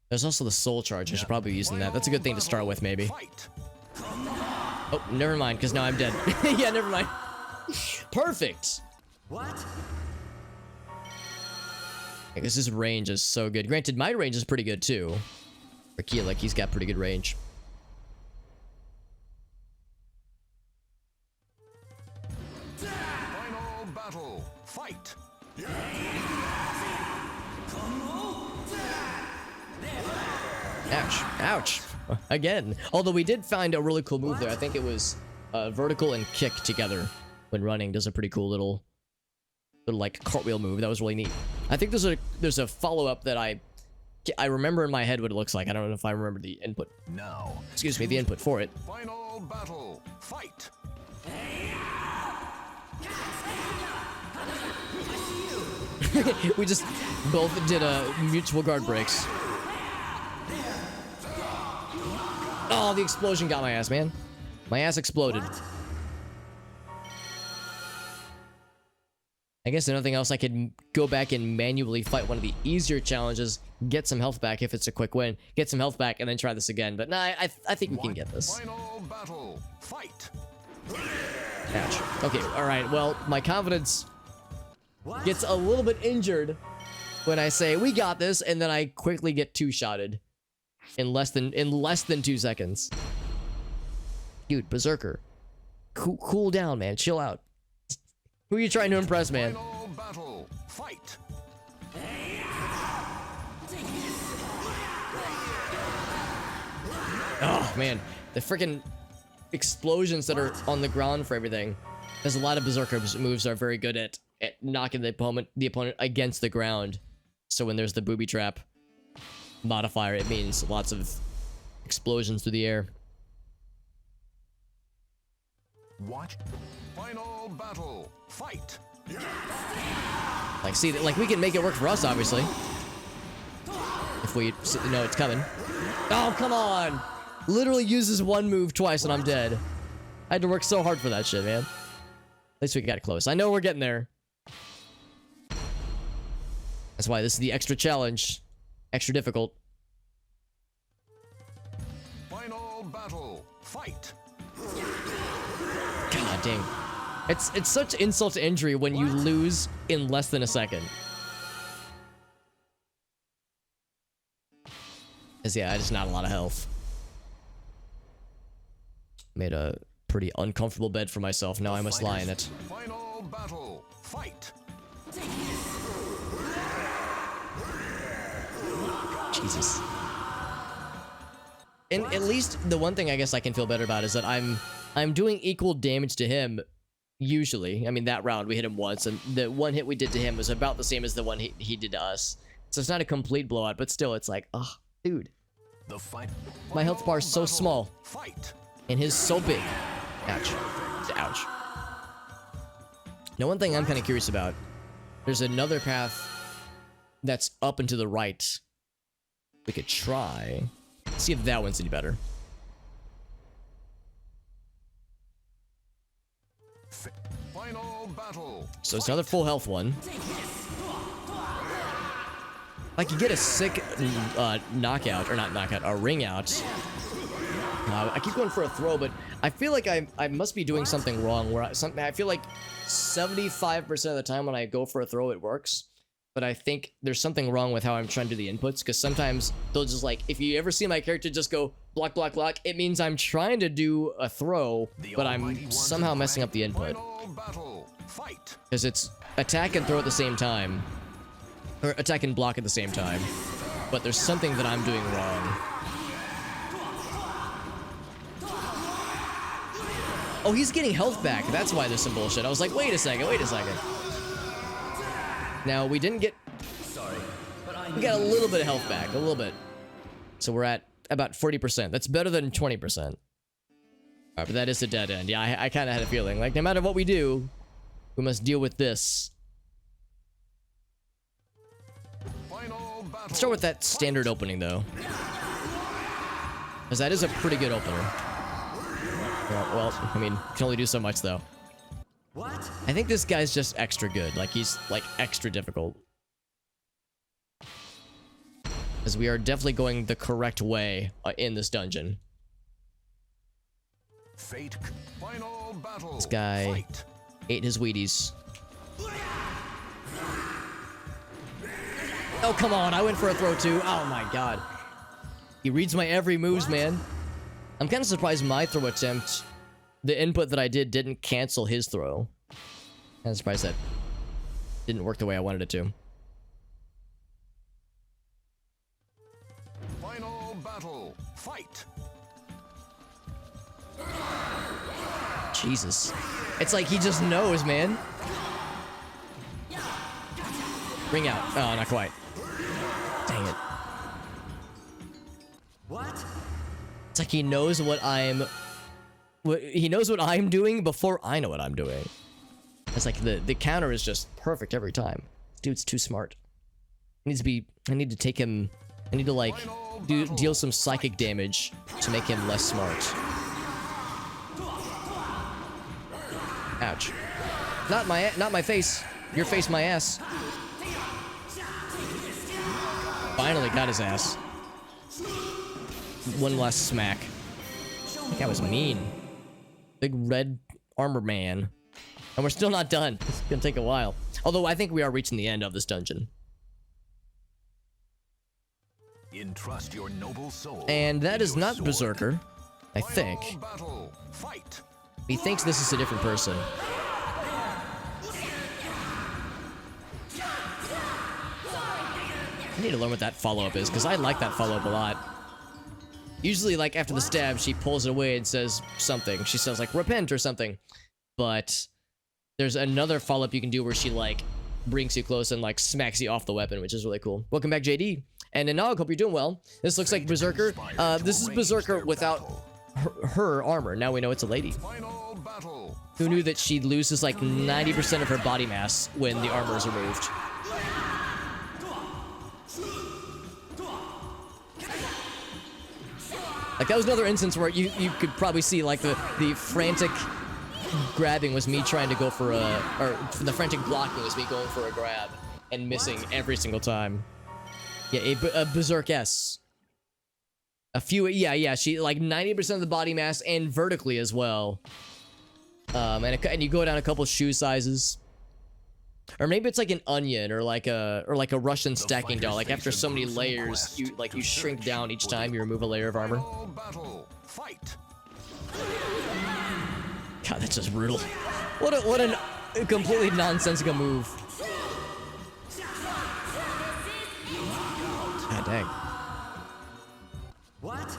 There's also the soul charge. I should probably be using that. That's a good thing to start with, maybe. Oh, never mind, because now I'm dead. Yeah, never mind. Perfect. What? I guess his range is so good. Granted, my range is pretty good too. For Kia, like he's got pretty good range. Final battle. Fight. Ouch. Ouch. Again. Although we did find a really cool move there. I think it was vertical and kick together when running. Does a pretty cool little like cartwheel move. That was really neat. I think there's a follow-up that I remember in my head what it looks like. I don't know if I remember the input. Now. Excuse me, the input for it. Final battle. Fight. We just both did a mutual guard breaks. Oh, the explosion got my ass, man. My ass exploded. I guess if nothing else, I could go back and manually fight one of the easier challenges, get some health back if it's a quick win, get some health back, and then try this again. But nah, I think we can get this. Final battle. Fight. Ouch. Okay, alright, well, my confidence gets a little bit injured when I say, we got this, and then I quickly get two-shotted in less than 2 seconds. Dude, Berserker. Cool down, man. Chill out. Who are you trying to impress, man? Final battle. Fight. Oh, man. The freaking explosions that are on the ground for everything. There's a lot of Berserker moves that are very good at knocking the opponent against the ground. So when there's the booby trap modifier, it means lots of explosions through the air. Watch. Final battle. Fight. Like, see, like, we can make it work for us, obviously. If we know it's coming. Oh, come on! Literally uses one move twice and I'm dead. I had to work so hard for that shit, man. At least we got close. I know we're getting there. That's why this is the extra challenge. Extra difficult. Final battle. Fight. God dang. It's such insult to injury when you lose in less than a second. Cause yeah, just not a lot of health. Made a pretty uncomfortable bed for myself. Now I must lie in it. Final battle. Fight. Jesus. And at least the one thing I guess I can feel better about is that I'm doing equal damage to him usually. I mean, that round we hit him once, and the one hit we did to him was about the same as the one he did to us. So it's not a complete blowout, but still, it's like, oh, dude. The fight. My health bar is so small. Fight. And his so big. Ouch. Ouch. Now, one thing I'm kind of curious about, there's another path that's up and to the right. We could try. See if that one's any better. Final battle. So it's another full health one. I could get a sick knockout, or not knockout, a ring out. I keep going for a throw, but I feel like I must be doing something wrong. Where I feel like 75% of the time when I go for a throw, it works. But I think there's something wrong with how I'm trying to do the inputs, because sometimes they'll just like, if you ever see my character just go block, block, block, it means I'm trying to do a throw, but I'm somehow messing up the input. Because it's attack and throw at the same time. Or attack and block at the same time. But there's something that I'm doing wrong. Oh, he's getting health back. That's why there's some bullshit. I was like, wait a second, wait a second. Now, we didn't get... Sorry, but I We got a little bit of health back, a little bit. So we're at about 40%. That's better than 20%. Alright, but that is a dead end. Yeah, I kind of had a feeling. Like, no matter what we do, we must deal with this. Let's start with that standard opening, though. Because that is a pretty good opener. Yeah, well, I mean, can only do so much, though. What? I think this guy's just extra good. Like, he's, like, extra difficult. Because we are definitely going the correct way in this dungeon. Fate. Final battle. This guy Fight. ate his Wheaties. Oh, come on. I went for a throw, too. Oh, my God. He reads my every moves, man. I'm kind of surprised my throw attempt, the input that I did, didn't cancel his throw. Kind of surprised that didn't work the way I wanted it to. Final battle. Fight. Jesus. It's like he just knows, man. Ring out. Oh, not quite. Dang it. What? It's like he knows what I'm... He knows what I'm doing before I know what I'm doing. It's like the counter is just perfect every time. Dude's too smart. He needs to be... I need to take him... I need to, like, deal some psychic damage to make him less smart. Ouch. Not my face. Your face, my ass. Finally got his ass. One last smack. That was mean. Big red armor man. And we're still not done. It's gonna take a while. Although I think we are reaching the end of this dungeon. Entrust your noble soul. And that is your not sword. Berserker, I think. Final battle. Fight. He thinks this is a different person. I need to learn what that follow-up is, because I like that follow-up a lot. Usually, like, after the stab, she pulls it away and says something. She says, like, repent or something. But there's another follow-up you can do where she, like, brings you close and, like, smacks you off the weapon, which is really cool. Welcome back, JD. And Nog, hope you're doing well. This looks like Berserker. This is Berserker without her armor. Now we know it's a lady. Final battle. Who knew that she loses, like, 90% of her body mass when the armor is removed? Like, that was another instance where you could probably see, like, the frantic grabbing was me trying to go for a... Or the frantic blocking was me going for a grab and missing every single time. Yeah, a Berserk S. A few... Yeah, she... Like, 90% of the body mass and vertically as well. And you go down a couple shoe sizes. Or maybe it's like an onion or like a Russian stacking doll. Like after so many layers, you shrink down each time you remove a layer of armor. Final battle. Fight. God, that's just brutal. What a completely nonsensical move. God dang. What?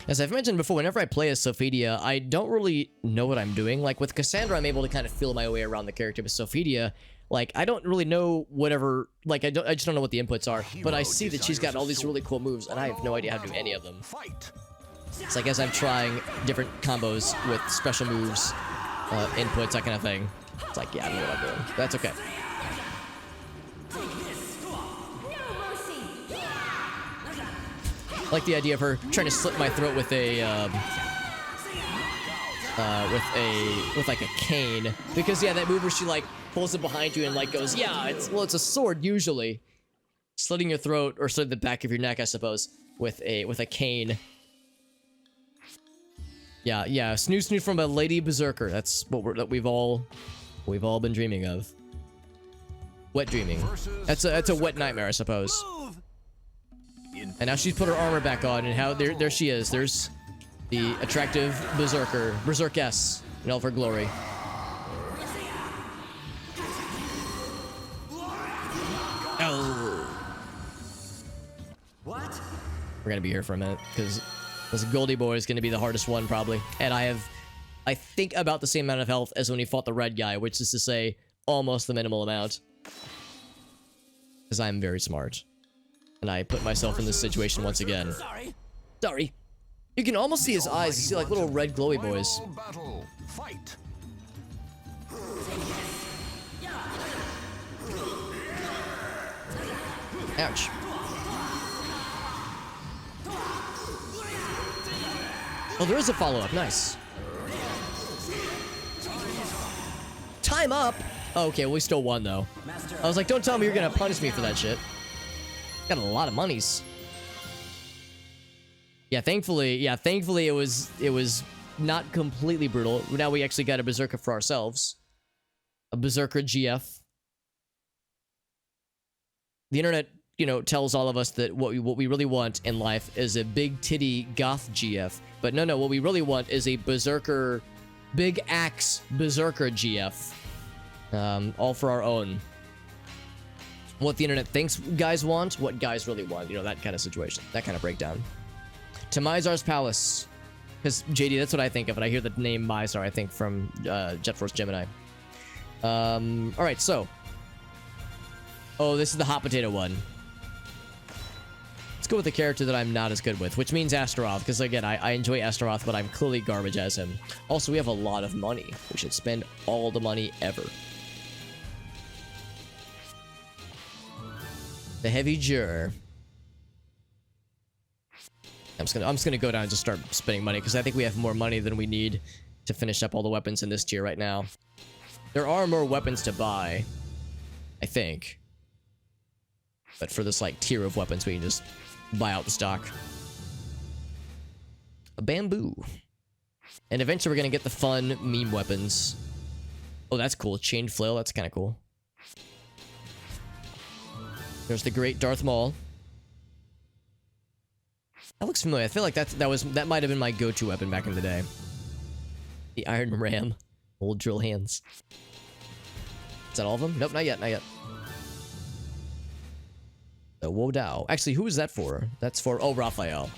As I've mentioned before, whenever I play as Sophidia, I don't really know what I'm doing. Like with Cassandra, I'm able to kind of feel my way around the character, but Sophidia, like I don't really know whatever, like I just don't know what the inputs are, but I see that she's got all these really cool moves and I have no idea how to do any of them. It's like as I'm trying different combos with special moves, inputs, that kind of thing. It's like, yeah, I don't know what I'm doing. That's okay. I like the idea of her trying to slit my throat with a with like a cane, because yeah, that move where she like pulls it behind you and like goes, yeah, it's a sword usually, slitting your throat or slitting the back of your neck, I suppose, with a cane. Yeah, snoo from a lady berserker. That's what we've all been dreaming of. Wet dreaming. That's a wet nightmare, I suppose. And now she's put her armor back on, and how there she is. There's the attractive berserkess in all of her glory. Oh. What? We're gonna be here for a minute because this Goldie boy is gonna be the hardest one probably, and I think about the same amount of health as when he fought the red guy, which is to say almost the minimal amount. Because I'm very smart. And I put myself in this situation once again. Sorry. You can almost see his eyes. You see like little red glowy boys. Ouch. Oh, there is a follow-up. Nice. Time up? Oh, okay, we still won, though. I was like, don't tell me you're gonna punish me for that shit. Got a lot of monies. Yeah, thankfully it was not completely brutal. Now we actually got a berserker for ourselves. A berserker GF. The internet, you know, tells all of us that what we really want in life is a big titty goth GF. But no, what we really want is a berserker, big axe berserker GF. All for our own. What the internet thinks guys want, what guys really want. You know, that kind of situation. That kind of breakdown. To Mizar's Palace. Because, JD, that's what I think of when I hear the name Mizar, I think from Jet Force Gemini. Alright, so. Oh, this is the hot potato one. Let's go with the character that I'm not as good with, which means Astaroth, because again, I enjoy Astaroth, but I'm clearly garbage as him. Also, we have a lot of money. We should spend all the money ever. The Heavy Juror. I'm just gonna go down and just start spending money, because I think we have more money than we need to finish up all the weapons in this tier right now. There are more weapons to buy, I think. But for this like tier of weapons, we can just buy out the stock. A bamboo. And eventually we're gonna get the fun meme weapons. Oh, that's cool. Chained flail, that's kind of cool. There's the great Darth Maul. That looks familiar. I feel like that might have been my go-to weapon back in the day. The Iron Ram. Old drill hands. Is that all of them? Nope, not yet, not yet. The Wodao. Actually, who is that for? That's for, oh, Raphael.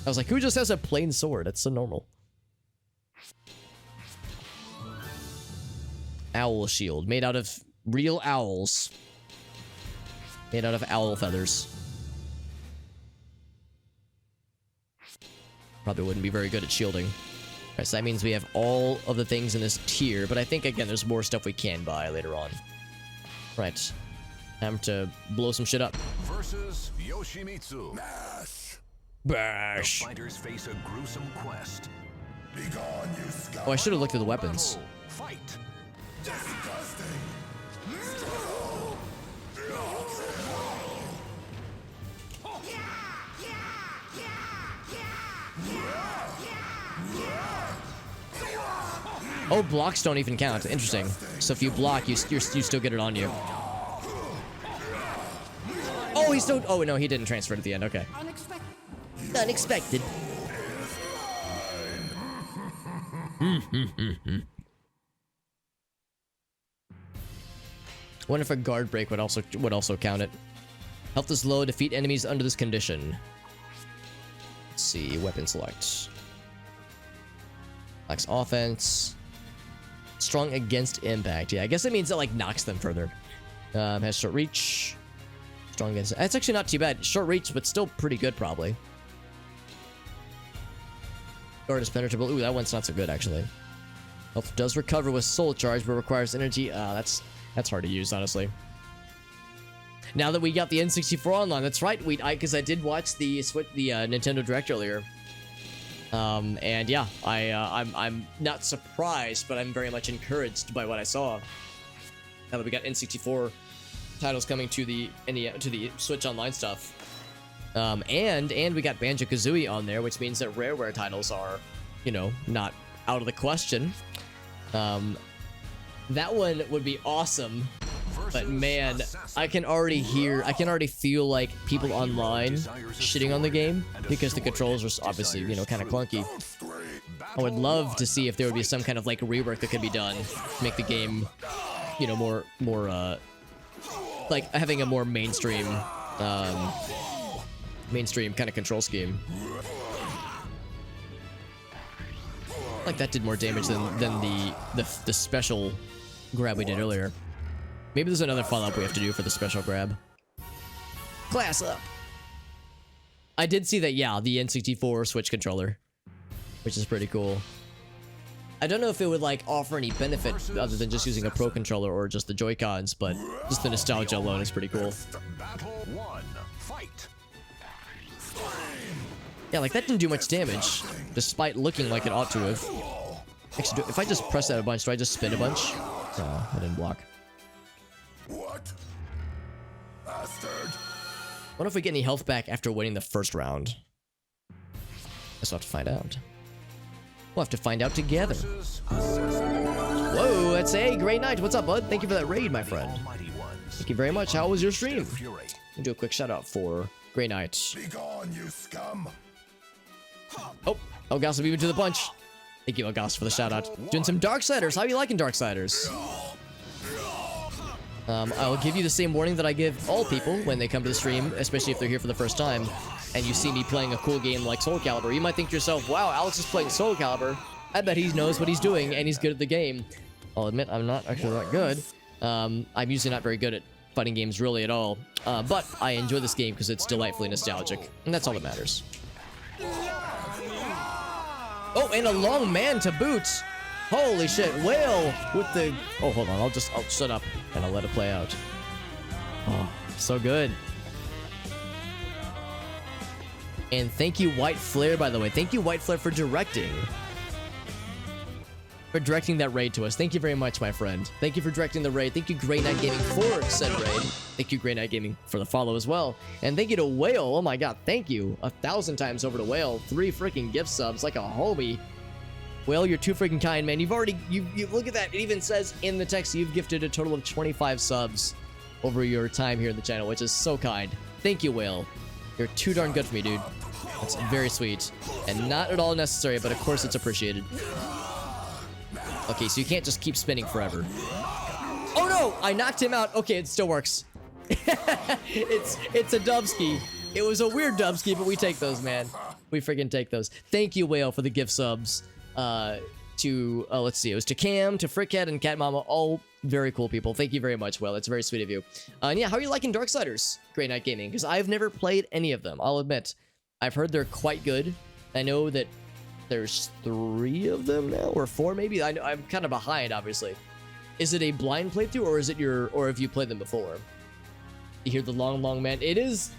I was like, who just has a plain sword? That's so normal. Owl shield. Made out of real owls. Made out of owl feathers. Probably wouldn't be very good at shielding. Alright, so that means we have all of the things in this tier, but I think, again, there's more stuff we can buy later on. Right. Time to blow some shit up. Versus Yoshimitsu. Bash. The fighters face a gruesome quest. Begone, you scum. Oh, I should have looked at the weapons. Fight. Disgusting. Oh, blocks don't even count. Interesting. So if you block, you still get it on you. Oh, he's still... Oh, no, he didn't transfer it at the end. Okay. Unexpected. Wonder if a guard break would also count it. Health is low. Defeat enemies under this condition. Let's see. Weapon select. Max offense. Strong against impact. Yeah, I guess it means it like knocks them further. Has short reach. Strong against. That's actually not too bad. Short reach, but still pretty good probably. Guard is penetrable. Ooh, that one's not so good actually. Health does recover with soul charge, but requires energy. That's hard to use honestly. Now that we got the N64 online, that's right. Because I did watch the Nintendo Direct earlier. And yeah, I'm not surprised, but I'm very much encouraged by what I saw. Now that we got N64 titles coming to the Switch Online stuff, and we got Banjo-Kazooie on there, which means that Rareware titles are, you know, not out of the question. That one would be awesome. But man, I can already feel like people online shitting on the game because the controls are obviously, you know, kind of clunky. I would love to see if there would be some kind of like rework that could be done to make the game, you know, more like having a more mainstream kind of control scheme. Like that did more damage than the special grab we did earlier. Maybe there's another follow-up we have to do for the special grab. Class up. I did see that, yeah, the N64 Switch controller, which is pretty cool. I don't know if it would like offer any benefit other than just using a Pro controller or just the Joy-Cons, but just the nostalgia alone is pretty cool. Yeah, like that didn't do much damage, despite looking like it ought to have. Actually, if I just press that a bunch, do I just spin a bunch? Oh, I didn't block. What? Bastard. What if we get any health back after winning the first round? Guess we'll have to find out. We'll have to find out together. Whoa, that's a great night. What's up, bud? Thank you for that raid, my friend. Thank you very much. How was your stream? I'll do a quick shout out for Grey Knight. Be gone, you scum. Oh, Elgas will beat me to the punch. Thank you, Elgas, for the shout out. Doing some Darksiders. How are you liking Darksiders? I'll give you the same warning that I give all people when they come to the stream, especially if they're here for the first time, and you see me playing a cool game like Soulcalibur. You might think to yourself, wow, Alex is playing Soulcalibur. I bet he knows what he's doing, and he's good at the game. I'll admit I'm not actually that good. I'm usually not very good at fighting games really at all, but I enjoy this game because it's delightfully nostalgic, and that's all that matters. Oh, and a long man to boot. Holy shit, Whale with the... Oh, hold on, I'll shut up and I'll let it play out. Oh, so good. And thank you, White Flare, by the way. Thank you, White Flare, for directing. For directing that raid to us. Thank you very much, my friend. Thank you for directing the raid. Thank you, Grey Knight Gaming, for said raid. Thank you, Grey Knight Gaming, for the follow as well. And thank you to Whale. Oh my god, thank you. 1,000 times over to Whale. 3 freaking gift subs like a homie. Well, you're too freaking kind, man. You've already, you look at that. It even says in the text you've gifted a total of 25 subs over your time here in the channel, which is so kind. Thank you, Whale. You're too darn good for me, dude. That's very sweet. And not at all necessary, but of course it's appreciated. Okay, so you can't just keep spinning forever. Oh no! I knocked him out. Okay, it still works. It's a dubski. It was a weird dubski, but we take those, man. We freaking take those. Thank you, Whale, for the gift subs. Let's see, it was to Cam, to Frickhead, and Cat Mama, all very cool people. Thank you very much, Will. It's very sweet of you. And yeah, how are you liking Darksiders, Grey Knight Gaming? Because I've never played any of them, I'll admit. I've heard they're quite good. I know that there's 3 of them now, or 4 maybe. I'm kind of behind, obviously. Is it a blind playthrough, or is it or have you played them before? You hear the long man. It is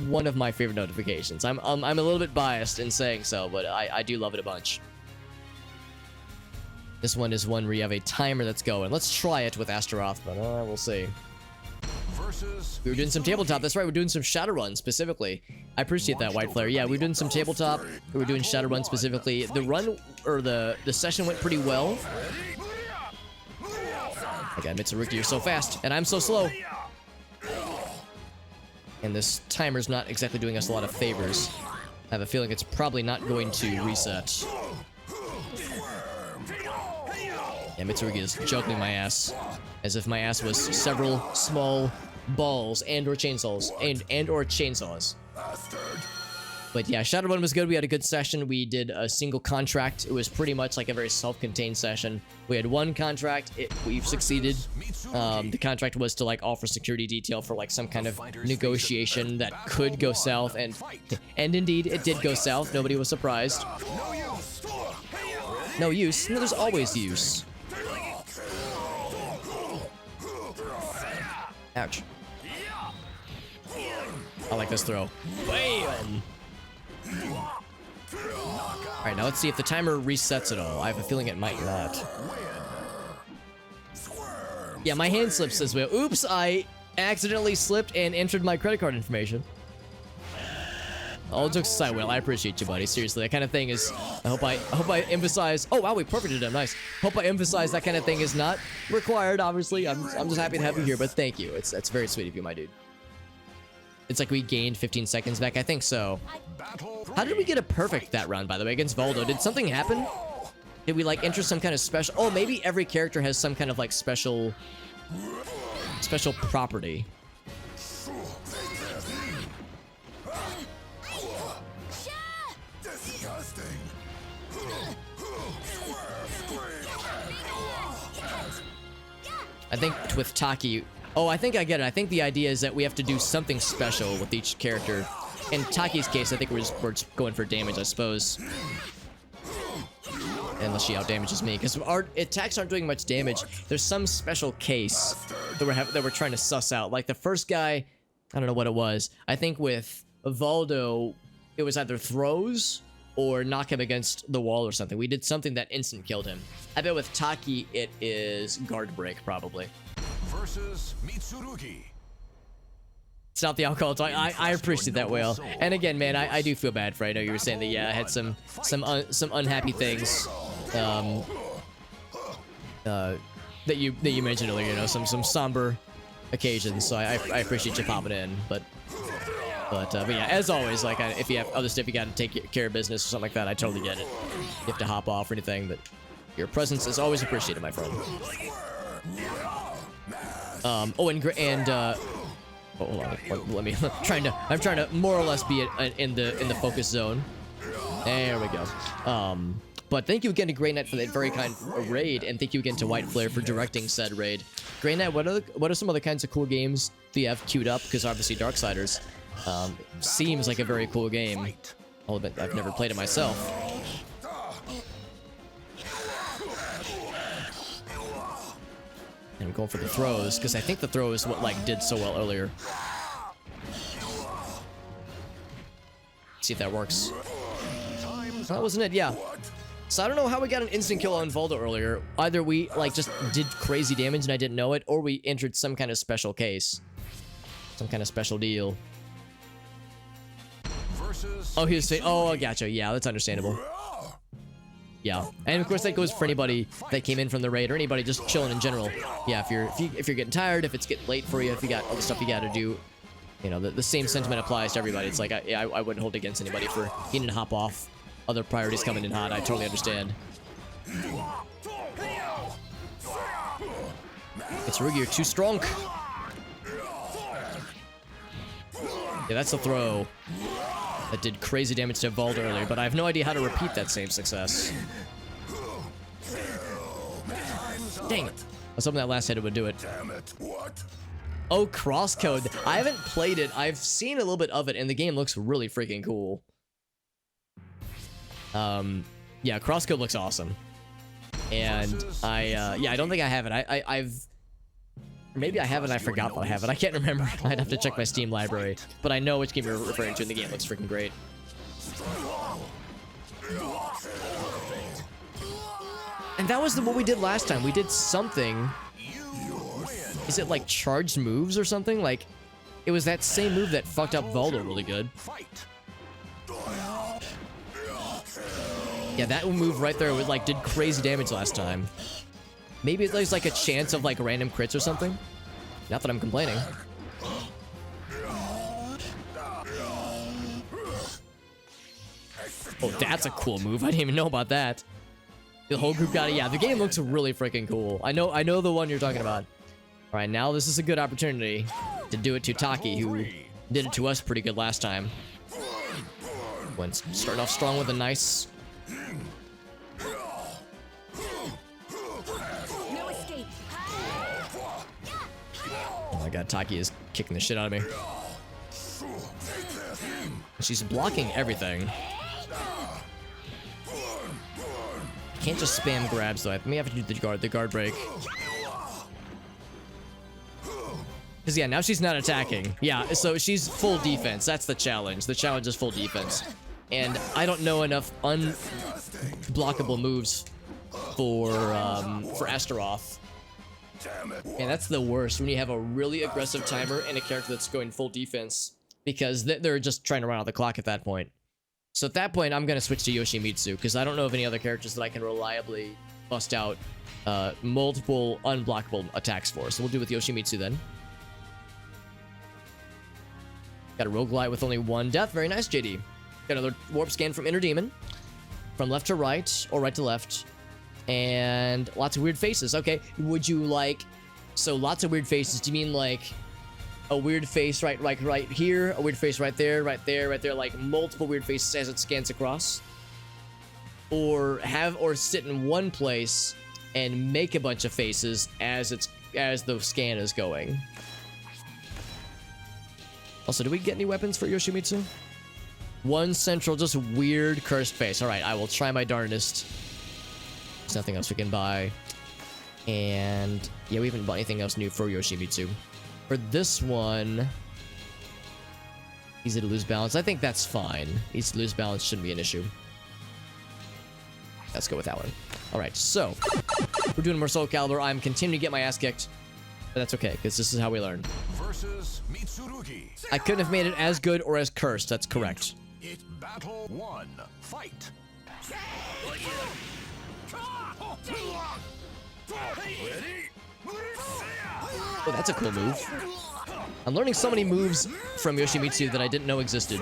one of my favorite notifications. I'm a little bit biased in saying so, but I do love it a bunch. This one is one where you have a timer that's going. Let's try it with Astaroth, but we'll see. We were doing some tabletop. That's right, we're doing some Shadowrun specifically. I appreciate that, White Flare. Yeah, we were doing some tabletop. We were doing Shadowrun specifically. The run, or the session went pretty well. Okay, Mitsuruki, you're so fast, and I'm so slow. And this timer's not exactly doing us a lot of favors. I have a feeling it's probably not going to reset. Yeah, Mitsurugi is juggling my ass as if my ass was several small balls and or chainsaws. But yeah, Shadow Run was good. We had a good session. We did a single contract. It was pretty much like a very self-contained session. We had one contract. We've succeeded. The contract was to like offer security detail for like some kind of negotiation that could go south, and indeed it did go south. Nobody was surprised. No use. No, there's always use. Ouch. I like this throw. Bam! Alright, now let's see if the timer resets at all. I have a feeling it might not. Yeah, my hand slips this way. Oops, I accidentally slipped and entered my credit card information. All jokes aside, Will, I appreciate you, buddy. Seriously, that kind of thing is... I hope I emphasize... Oh, wow, we perfected him. Nice. Hope I emphasize that kind of thing is not required, obviously. I'm just happy to have you here, but thank you. That's very sweet of you, my dude. It's like we gained 15 seconds back. I think so. How did we get a perfect that round, by the way, against Voldo? Did something happen? Did we, like, enter some kind of special... Oh, maybe every character has some kind of, like, special property. I think with Taki... Oh, I think I get it. I think the idea is that we have to do something special with each character. In Taki's case, I think we're just going for damage, I suppose. Unless she outdamages me, because our attacks aren't doing much damage. There's some special case that we're trying to suss out. Like the first guy, I don't know what it was. I think with Valdo, it was either throws or knock him against the wall or something. We did something that instant killed him. I bet with Taki, it is guard break, probably. Versus Mitsurugi. It's not the alcohol talk. I appreciate that, Whale. And again, man, I do feel bad for. I know you were saying that, yeah, I had some unhappy things that you mentioned earlier. You know, some somber occasions. So I appreciate you popping in. But yeah, as always, like if you have other stuff you got to take care of business or something like that, I totally get it. You have to hop off or anything, but your presence is always appreciated, my friend. Oh, oh, hold on. Let me. I'm trying to more or less be in the focus zone. There we go. But thank you again to Grey Knight for that very kind raid, and thank you again to White Flare for directing said raid. Grey Knight, what are some other kinds of cool games do you have queued up? Because obviously Darksiders seems like a very cool game. I'll admit I've never played it myself. And I'm going for the throws, because I think the throw is what, like, did so well earlier. See if that works. That wasn't it, yeah. So I don't know how we got an instant kill on Voldo earlier. Either we, like, just did crazy damage and I didn't know it, or we entered some kind of special case. Some kind of special deal. Oh, he was saying, oh, I gotcha. Yeah, that's understandable. Yeah, and of course that goes for anybody that came in from the raid or anybody just chilling in general. Yeah, if you're getting tired, if it's getting late for you, if you got all the stuff you got to do, you know, the same sentiment applies to everybody. It's like I wouldn't hold it against anybody for needing to hop off. Other priorities coming in hot. I totally understand. It's Rugi, you're too strong. Yeah, that's a throw that did crazy damage to Valdo earlier, but I have no idea how to repeat that same success. Dang it. I was hoping that last hit would do it. Oh, Crosscode. I haven't played it. I've seen a little bit of it, and the game looks really freaking cool. Yeah, Crosscode looks awesome. And I don't think I have it. I've... Maybe I have it, I forgot that I have it. I can't remember. I'd have to check my Steam library. But I know which game you're referring to, and the game looks freaking great. And that was what we did last time. We did something. Is it like charged moves or something? Like, it was that same move that fucked up Valdo really good. Yeah, that move right there was like did crazy damage last time. Maybe there's like a chance of like random crits or something. Not that I'm complaining. Oh, that's a cool move. I didn't even know about that. The whole group got it. Yeah, the game looks really freaking cool. I know the one you're talking about. All right, now this is a good opportunity to do it to Taki, who did it to us pretty good last time. Went starting off strong with a nice. No escape. Oh my god, Taki is kicking the shit out of me. She's blocking everything. Can't just spam grabs though. I may have to do the guard break. Cause yeah, now she's not attacking. Yeah, so she's full defense. That's the challenge. The challenge is full defense. And I don't know enough unblockable moves for Astaroth. And that's the worst when you have a really aggressive timer and a character that's going full defense, because they're just trying to run out the clock at that point. So at that point, I'm gonna switch to Yoshimitsu because I don't know of any other characters that I can reliably bust out multiple unblockable attacks for. So we'll do with Yoshimitsu then. Got a roguelite with only one death. Very nice, JD. Got another warp scan from Inner Demon. From left to right, or right to left. And lots of weird faces. Okay, would you like... So lots of weird faces. Do you mean like a weird face right here, a weird face right there, like multiple weird faces as it scans across? Or sit in one place and make a bunch of faces as the scan is going? Also, do we get any weapons for Yoshimitsu? One central, just weird cursed face. All right, I will try my darndest. There's nothing else we can buy. And yeah, we haven't bought anything else new for Yoshimitsu. For this one, easy to lose balance. I think that's fine. Easy to lose balance shouldn't be an issue. Let's go with that one. All right, so we're doing more Soulcalibur. I'm continuing to get my ass kicked, but that's okay because this is how we learn. Versus Mitsurugi. I couldn't have made it as good or as cursed. That's correct. It's battle 1. Fight. Oh, that's a cool move. I'm learning so many moves from Yoshimitsu that I didn't know existed.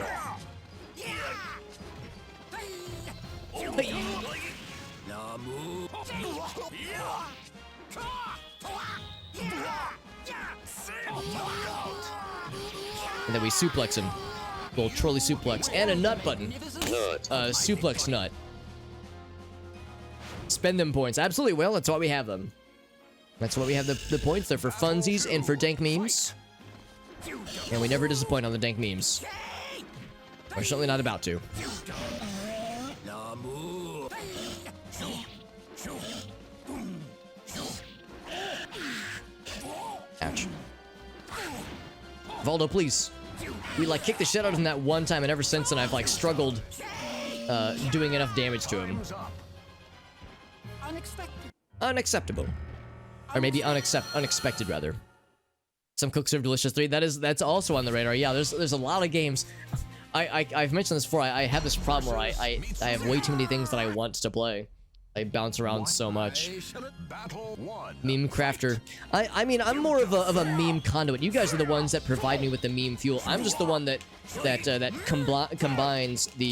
And then we suplex him. Little trolley suplex. And a nut button. Suplex nut. Spend them points. Absolutely, well, that's why we have them. That's why we have the points. They're for funsies and for dank memes. And we never disappoint on the dank memes. We're certainly not about to. Ouch. Valdo, please. We like kicked the shit out of him that one time, and ever since then I've like struggled doing enough damage to him. Unacceptable. Or maybe unexpected rather. Some cooks serve delicious 3. That's also on the radar. Yeah, there's a lot of games. I've mentioned this before. I have this problem where I have way too many things that I want to play. I bounce around so much. Meme crafter. I mean, I'm more of a meme conduit. You guys are the ones that provide me with the meme fuel. I'm just the one that combines the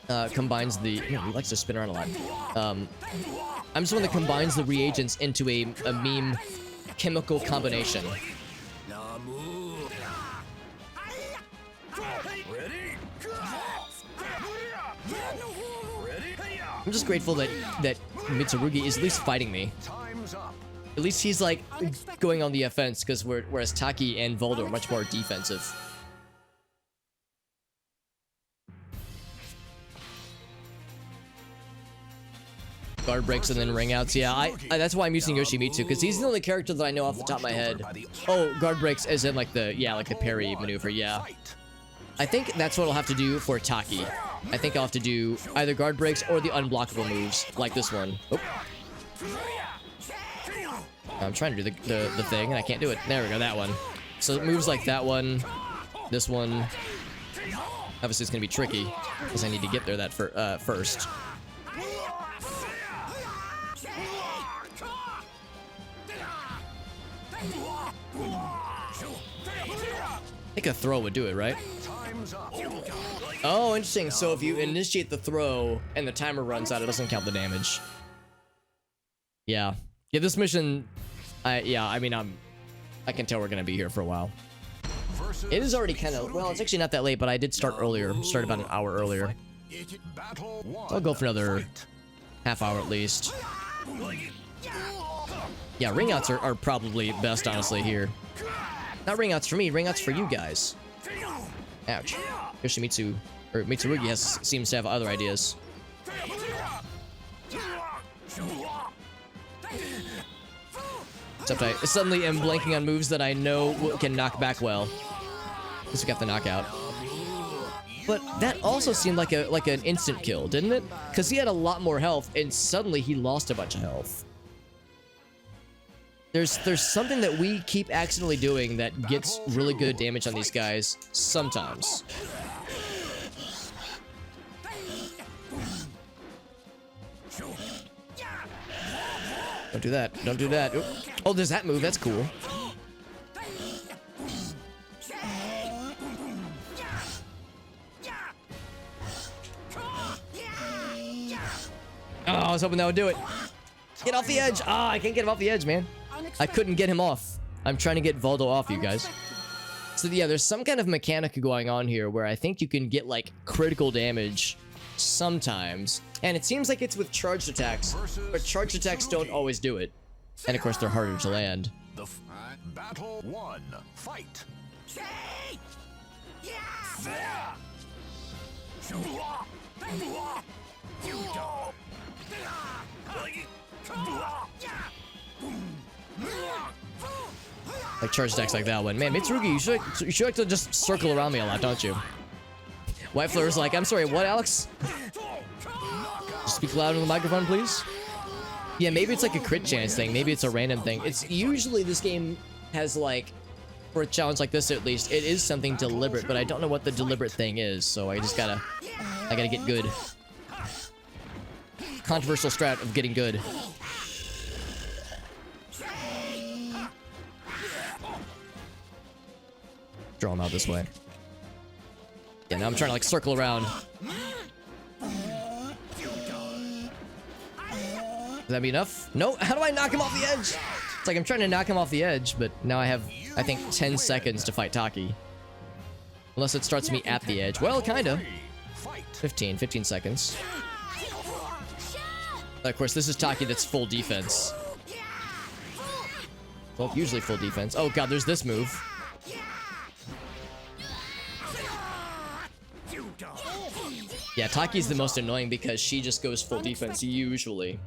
he likes to spin around a lot. I'm just the one that combines the reagents into a meme chemical combination. I'm just grateful that Mitsurugi is at least fighting me. At least he's like going on the offense, because whereas Taki and Voldo are much more defensive. Guard breaks and then ring outs. Yeah, I that's why I'm using Yoshimitsu, because he's the only character that I know off the top of my head. Oh, guard breaks as in like the parry maneuver. Yeah, I think that's what I'll have to do for Taki. I think I'll have to do either guard breaks or the unblockable moves, like this one. Oh. I'm trying to do the thing, and I can't do it. There we go, that one. So moves like that one, this one. Obviously, it's going to be tricky, because I need to get there first. I think a throw would do it, right? Oh, interesting. So if you initiate the throw and the timer runs out, it doesn't count the damage. Yeah. This mission, I can tell we're gonna be here for a while. It is already kind of, well, it's actually not that late, but I did start earlier. Started about an hour earlier. Battle one. So I'll go for another Fight. half hour at least. Yeah, ring outs are probably best, honestly, here. Not ring outs for me, ring outs for you guys. Ouch. Yoshimitsu, or Mitsurugi seems to have other ideas. Except I suddenly am blanking on moves that I know can knock back well. At least we got the knockout. But that also seemed like an instant kill, didn't it? Because he had a lot more health, and suddenly he lost a bunch of health. There's something that we keep accidentally doing that gets really good damage on these guys sometimes. Don't do that. Don't do that. Oop. Oh, there's that move. That's cool. Oh, I was hoping that would do it. Get off the edge. Ah, I can't get him off the edge, man. I couldn't get him off. I'm trying to get Voldo off, you guys. So yeah, there's some kind of mechanic going on here where I think you can get like critical damage sometimes. And it seems like it's with charged attacks, but charged attacks don't always do it. And of course, they're harder to land. Battle one. Fight. Like charged attacks like that one. Man, Mitsurugi, you should like to just circle around me a lot, don't you? White Flare's like, I'm sorry, what, Alex? Speak loud in the microphone, please. Yeah, maybe it's like a crit chance thing. Maybe it's a random thing. It's usually this game has like, for a challenge like this at least, it is something deliberate, but I don't know what the deliberate thing is, so I gotta get good. Controversial strat of getting good. Draw him out this way. Yeah, now I'm trying to like circle around. Would that be enough? No, how do I knock him off the edge? It's like I'm trying to knock him off the edge, but now I have, I think, 10 seconds to fight Taki. Unless it starts me at the edge. Well, kinda. 15 seconds. Of course, this is Taki that's full defense. Well, usually full defense. Oh god, there's this move. Yeah, Taki's the most annoying because she just goes full defense usually.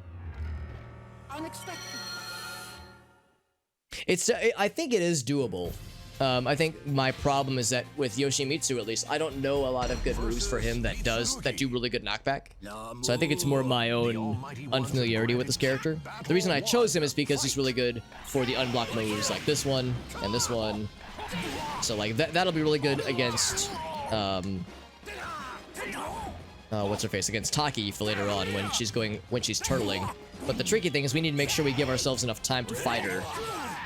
It's I think it is doable. I think my problem is that with Yoshimitsu, at least, I don't know a lot of good moves for him that do really good knockback. So I think it's more my own unfamiliarity with this character. The reason I chose him is because he's really good for the unblocked moves like this one and this one. So like that'll be really good against what's her face, against Taki for later on when she's turtling. But the tricky thing is we need to make sure we give ourselves enough time to fight her,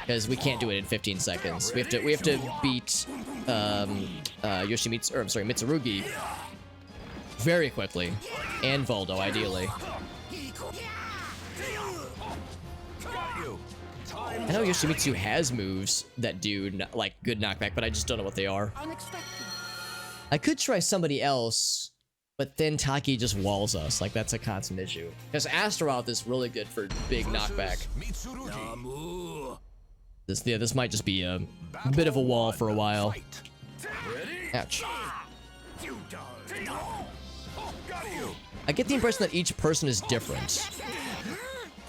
because we can't do it in 15 seconds. We have to beat Mitsurugi very quickly, and Voldo ideally. I know Yoshimitsu has moves that do like good knockback, but I just don't know what they are. I could try somebody else, but then Taki just walls us. Like, that's a constant issue. Because Astaroth is really good for big knockback. This might just be a bit of a wall for a while. Ouch. I get the impression that each person is different.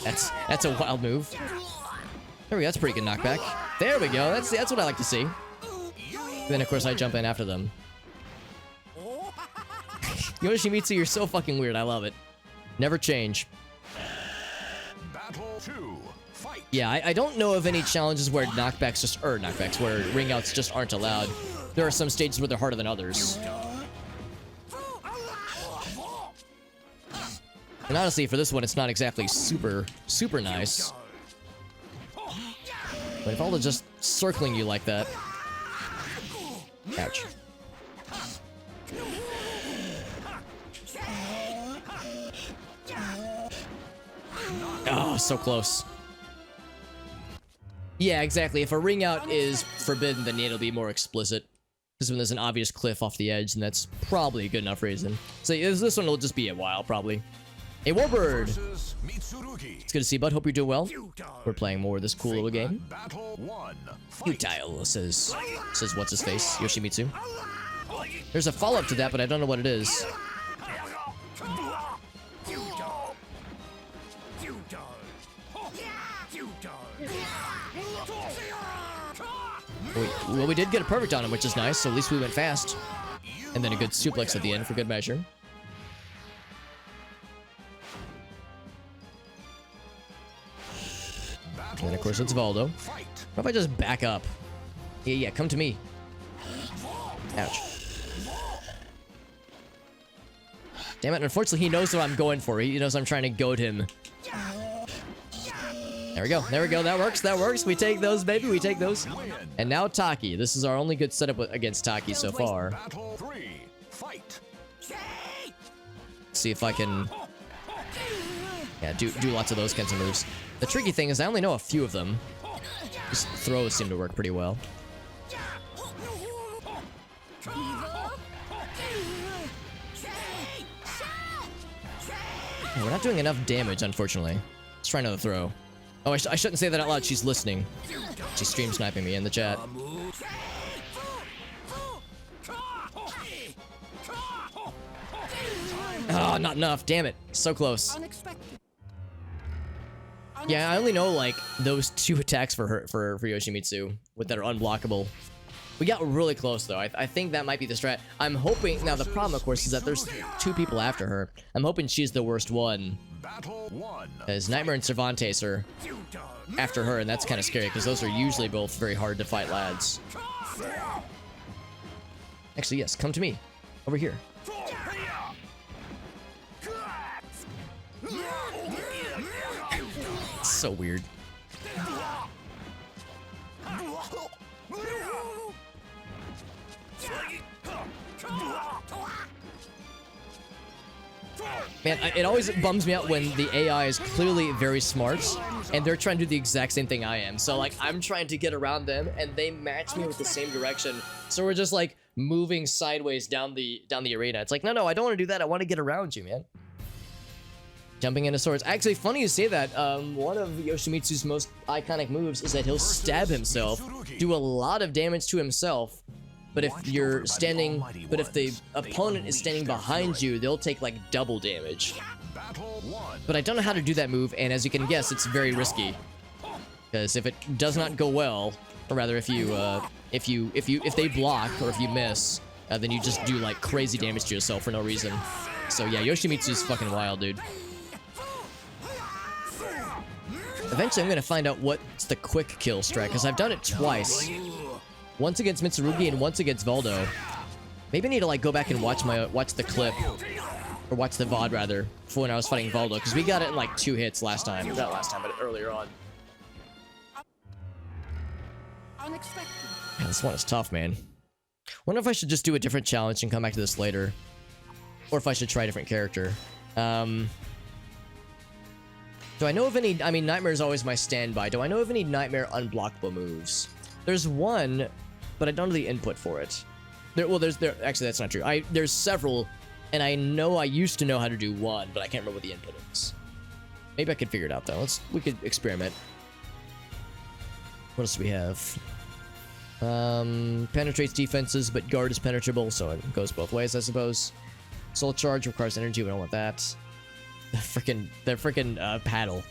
That's a wild move. There we go, that's a pretty good knockback. There we go, that's what I like to see. Then of course I jump in after them. Yoshimitsu, you're so fucking weird, I love it. Never change. Battle 2. Fight. Yeah, I don't know of any challenges where where ring outs just aren't allowed. There are some stages where they're harder than others. And honestly, for this one, it's not exactly super nice. But if all is just circling you like that. Ouch. Oh, so close. Yeah, exactly. If a ring out is forbidden, then it'll be more explicit. Because when there's an obvious cliff off the edge, and that's probably a good enough reason. So this one will just be a while, probably. Hey, Warbird! Versus Mitsurugi. It's good to see you, bud. Hope you're doing well. We're playing more of this cool little game. Battle 1. Futile, says what's his face? Yoshimitsu. There's a follow-up to that, but I don't know what it is. Well, we did get a perfect on him, which is nice, so at least we went fast. And then a good suplex at the end for good measure. And then, of course, it's Valdo. What if I just back up? Yeah, come to me. Ouch. Damn it, unfortunately, he knows what I'm going for. He knows I'm trying to goad him. There we go, that works. We take those, baby, we take those. And now Taki. This is our only good setup against Taki so far. Battle 3. Fight. See if I can... Yeah, do lots of those kinds of moves. The tricky thing is I only know a few of them. Just throws seem to work pretty well. We're not doing enough damage, unfortunately. Let's try another throw. Oh, I shouldn't say that out loud. She's listening. She's stream sniping me in the chat. Oh, not enough. Damn it. So close. Yeah, I only know, like, those 2 attacks for her, for Yoshimitsu, that are unblockable. We got really close, though. I think that might be the strat. I'm hoping... Now, the problem, of course, is that there's 2 people after her. I'm hoping she's the worst one. Battle 1. As Nightmare and Cervantes are after her, and that's kind of scary, because those are usually both very hard to fight lads. Actually, yes, come to me. Over here. It's so weird. Man, it always bums me out when the AI is clearly very smart, and they're trying to do the exact same thing I am. So, like, I'm trying to get around them, and they match me with the same direction. So we're just, like, moving sideways down the arena. It's like, no, I don't want to do that. I want to get around you, man. Jumping into swords. Actually, funny you say that. One of Yoshimitsu's most iconic moves is that he'll stab himself, do a lot of damage to himself. But if you're standing, but if the opponent is standing behind you, they'll take like double damage. But I don't know how to do that move, and as you can guess, it's very risky. Because if it does not go well, or rather, if they block or if you miss, then you just do like crazy damage to yourself for no reason. So yeah, Yoshimitsu's fucking wild, dude. Eventually, I'm gonna find out what's the quick kill strat, because I've done it twice. Once against Mitsurugi and once against Valdo. Maybe I need to like go back and watch the clip, or watch the VOD rather, for when I was fighting Valdo, because we got it in like 2 hits last time. Not last time, but earlier on. Man, this one is tough, man. Wonder if I should just do a different challenge and come back to this later, or if I should try a different character. Do I know of any? I mean, Nightmare is always my standby. Do I know of any Nightmare unblockable moves? There's one, but I don't know the input for it. Actually, that's not true. There's several, and I know I used to know how to do one, but I can't remember what the input is. Maybe I could figure it out though. We could experiment. What else do we have? Penetrates defenses, but guard is penetrable, so it goes both ways, I suppose. Soul charge requires energy. We don't want that. The freaking paddle.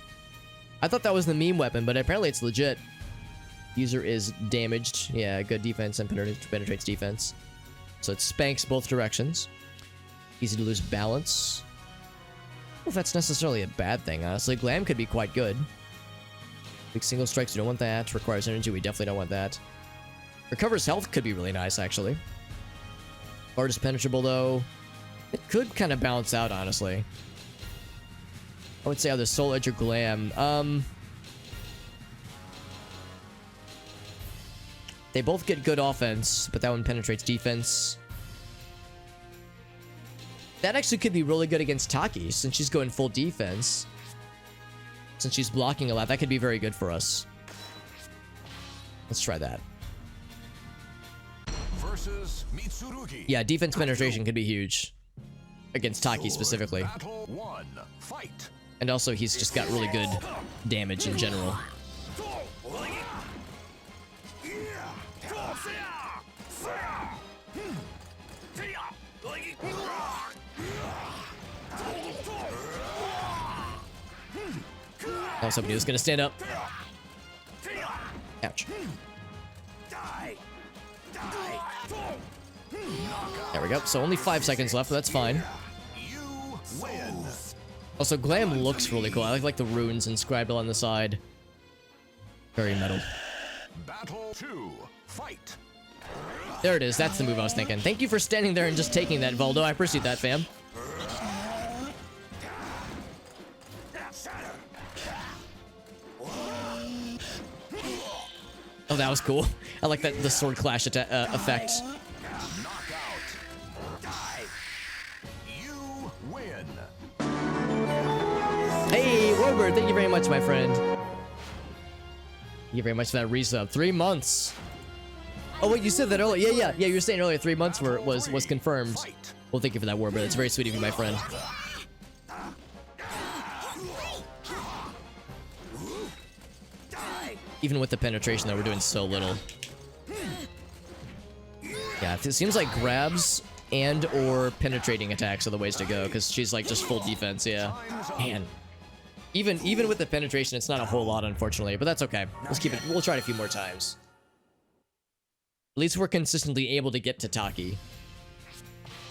I thought that was the meme weapon, but apparently it's legit. User is damaged. Yeah, good defense and penetrates defense. So it spanks both directions. Easy to lose balance. I don't know if that's necessarily a bad thing, honestly. Glam could be quite good. Big single strikes, we don't want that. Requires energy, we definitely don't want that. Recovers health could be really nice, actually. Guard is penetrable, though. It could kind of balance out, honestly. I would say either Soul Edge or Glam. They both get good offense, but that one penetrates defense. That actually could be really good against Taki, since she's going full defense. Since she's blocking a lot, that could be very good for us. Let's try that. versus Mitsurugi. Yeah, defense penetration could be huge against Taki specifically. Battle 1. Fight. And also, he's just got really good damage in general. I was hoping he was gonna stand up. Ouch. There we go. So only 5 seconds left, but that's fine. You win. Also, Glam looks really cool. I like the runes inscribed on the side. Very metal. Battle 2. Fight. There it is. That's the move I was thinking. Thank you for standing there and just taking that, Voldo. I appreciate that, fam. Oh, that was cool. I like that the sword clash effect. Knockout. You win. Hey, Warbird, thank you very much, my friend. Thank you very much for that resub. 3 months. Oh wait, you said that earlier. Yeah. You were saying earlier 3 months was confirmed. Well, thank you for that, Warbird. That's very sweet of you, my friend. Even with the penetration, though, we're doing so little. Yeah, it seems like grabs and or penetrating attacks are the ways to go, because she's like just full defense. Yeah, man. Even with the penetration, it's not a whole lot, unfortunately, but that's okay. Let's keep it. We'll try it a few more times. At least we're consistently able to get to Taki.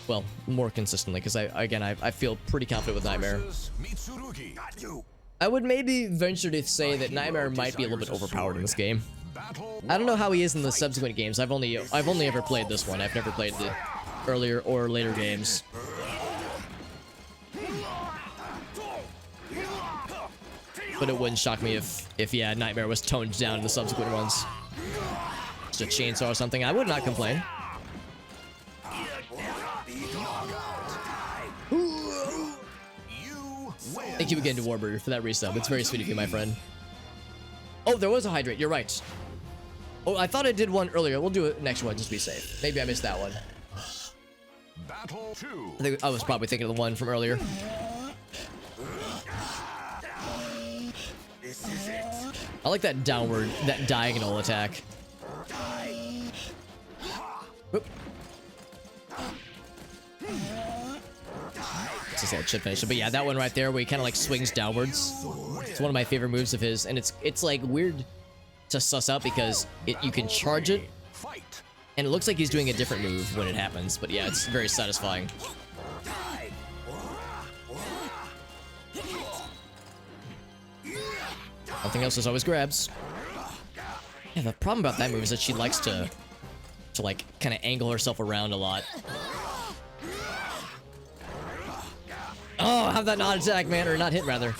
Well, more consistently, because I feel pretty confident with Nightmare. Versus Mitsurugi. I would maybe venture to say that Nightmare might be a little bit overpowered in this game. Battle I don't know how he is in the subsequent games. I've only ever played this one. I've never played the earlier or later games. But it wouldn't shock me if yeah, Nightmare was toned down in the subsequent ones. Just a chainsaw or something. I would not complain. Thank you again to Warbird for that resub. It's very sweet of you, my friend. Oh, there was a hydrate. You're right. Oh, I thought I did one earlier. We'll do it next one just to be safe. Maybe I missed that one. Battle 2. I think I was probably thinking of the one from earlier. I like that downward, that diagonal attack. Oop. Just that should finish it. But yeah, that one right there where he kind of like swings downwards. It's one of my favorite moves of his, and it's like weird to suss out because you can charge it, Fight. and it looks like he's doing a different move when it happens. But yeah, it's very satisfying. Nothing else is always grabs. Yeah, the problem about that move is that she likes to like kind of angle herself around a lot. Oh, have that not attack, man, or not hit rather.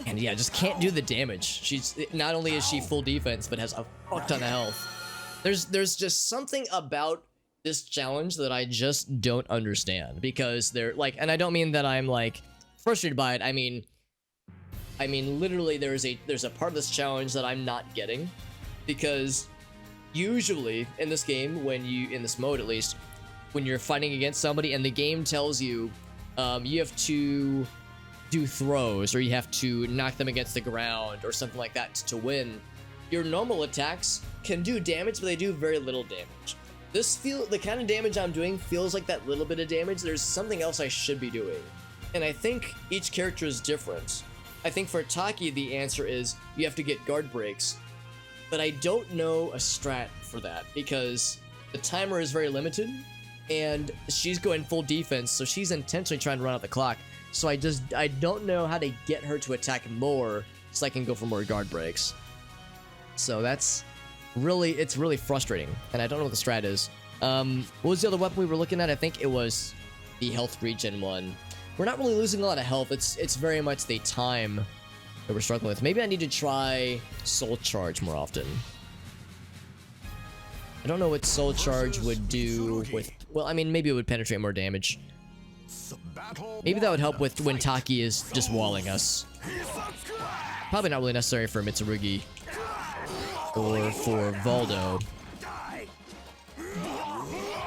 And yeah, just can't do the damage. She's not only is she full defense, but has a fuck ton of health. There's just something about this challenge that I just don't understand, because they're like, and I don't mean that I'm like frustrated by it. I mean literally there's a part of this challenge that I'm not getting, because usually in this game, in this mode at least, when you're fighting against somebody and the game tells you you have to do throws or you have to knock them against the ground or something like that to win, your normal attacks can do damage, but they do very little damage. The kind of damage I'm doing feels like that little bit of damage. There's something else I should be doing, and I think each character is different. I think for Taki the answer is you have to get guard breaks, but I don't know a strat for that because the timer is very limited and she's going full defense, so she's intentionally trying to run out the clock. So I don't know how to get her to attack more so I can go for more guard breaks. So it's really frustrating, and I don't know what the strat is. What was the other weapon we were looking at? I think it was the health regen one. We're not really losing a lot of health. It's very much the time that we're struggling with. Maybe I need to try Soul Charge more often. I don't know what Soul Charge would do with... Well, I mean, maybe it would penetrate more damage. Maybe that would help with when Taki is just walling us. Probably not really necessary for Mitsurugi. or for Voldo.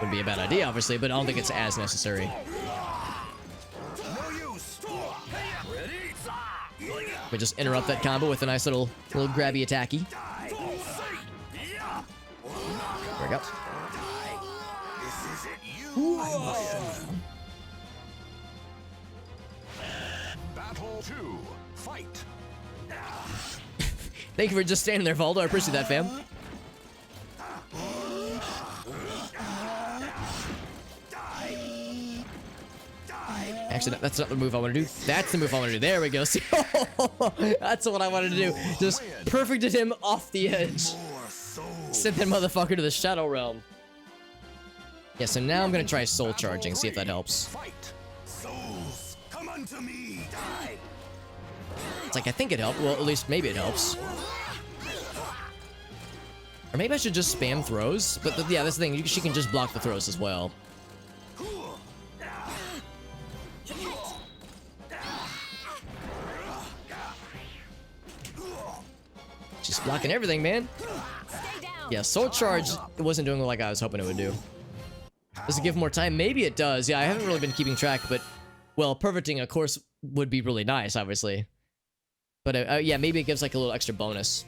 Would be a bad idea, obviously, but I don't think it's as necessary. We just interrupt that combo with a nice little grabby attacky. There we go. Battle 2. Fight. Thank you for just standing there, Voldo. I appreciate that, fam. Actually, that's not the move I want to do. That's the move I want to do. There we go. See, that's what I wanted to do. Just perfected him off the edge. Sent that motherfucker to the Shadow Realm. Yeah, so now I'm gonna try soul charging, see if that helps. Souls, come unto me. Die. It's like, I think it helped. Well, at least maybe it helps. Or maybe I should just spam throws. But yeah, that's the thing. She can just block the throws as well. She's blocking everything, man. Yeah, soul charge wasn't doing like I was hoping it would do. Does it give more time? Maybe it does. Yeah, I haven't really been keeping track, but, well, perfecting, of course, would be really nice, obviously. But, yeah, maybe it gives, like, a little extra bonus.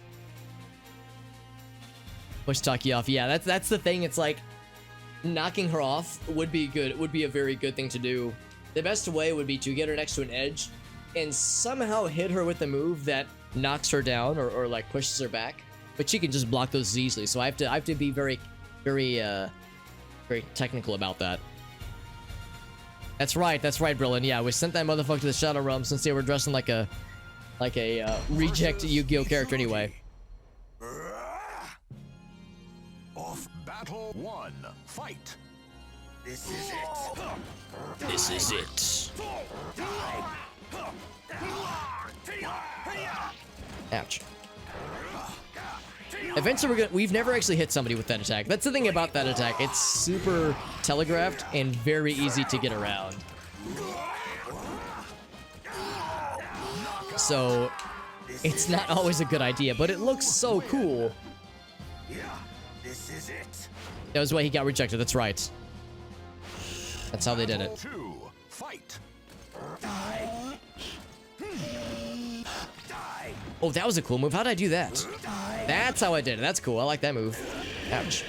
Push Taki off. Yeah, that's the thing. It's like, knocking her off would be good. It would be a very good thing to do. The best way would be to get her next to an edge and somehow hit her with a move that knocks her down or like, pushes her back. But she can just block those easily, so I have to be very technical about that. That's right, Brillin. Yeah, we sent that motherfucker to the Shadow Realm since they were dressing like a reject Yu-Gi-Oh character anyway. Off battle 1. Fight. This is it. This is it. Ouch. Eventually, we've never actually hit somebody with that attack. That's the thing about that attack. It's super telegraphed and very easy to get around. So, it's not always a good idea, but it looks so cool. This is it. That was why he got rejected. That's right. That's how they did it. Battle 2. Fight. Oh, that was a cool move. How did I do that? That's how I did it. That's cool. I like that move. Ouch.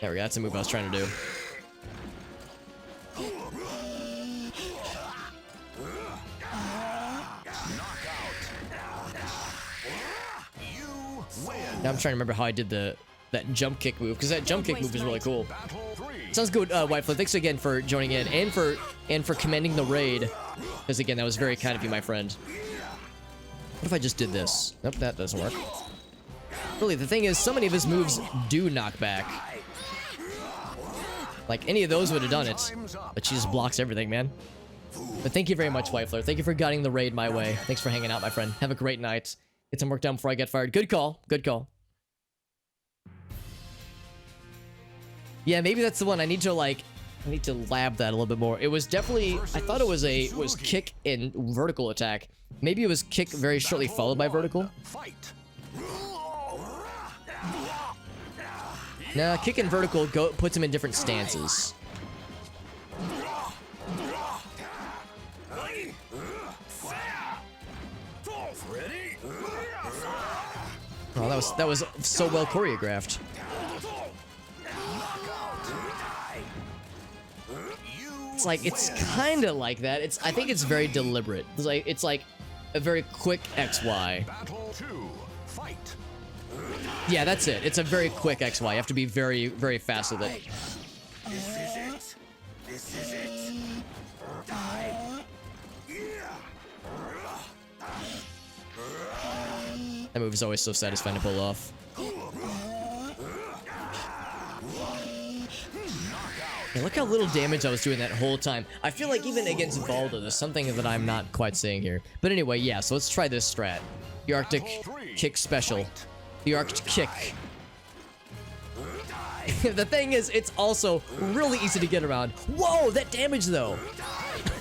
There we go. That's the move I was trying to do. Now I'm trying to remember how I did that jump kick move, because that jump kick move is really cool. Sounds good, Whiteflip. Thanks again for joining in and for commending the raid, because again, that was very kind of you, my friend. What if I just did this? Nope, that doesn't work. Really, the thing is, so many of his moves do knock back. Like, any of those would have done it, but she just blocks everything, man. But thank you very much, Whiteflip. Thank you for guiding the raid my way. Thanks for hanging out, my friend. Have a great night. Get some work done before I get fired. Good call. Good call. Yeah, maybe that's the one. I need to lab that a little bit more. It was definitely, I thought it was kick and vertical attack. Maybe it was kick very shortly followed by vertical. Nah, kick and vertical puts him in different stances. Oh, that was so well choreographed. It's kind of like that. I think it's very deliberate. It's like a very quick XY. Battle 2. Fight. Yeah, that's it. It's a very quick XY. You have to be very, very fast with it. This is it. This is it. That move is always so satisfying to pull off. Yeah, look how little damage I was doing that whole time. I feel like even against Voldo, there's something that I'm not quite seeing here. But anyway, yeah, so let's try this strat. The Arctic Kick Special. The Arctic Kick. The thing is, it's also really easy to get around. Whoa, that damage though.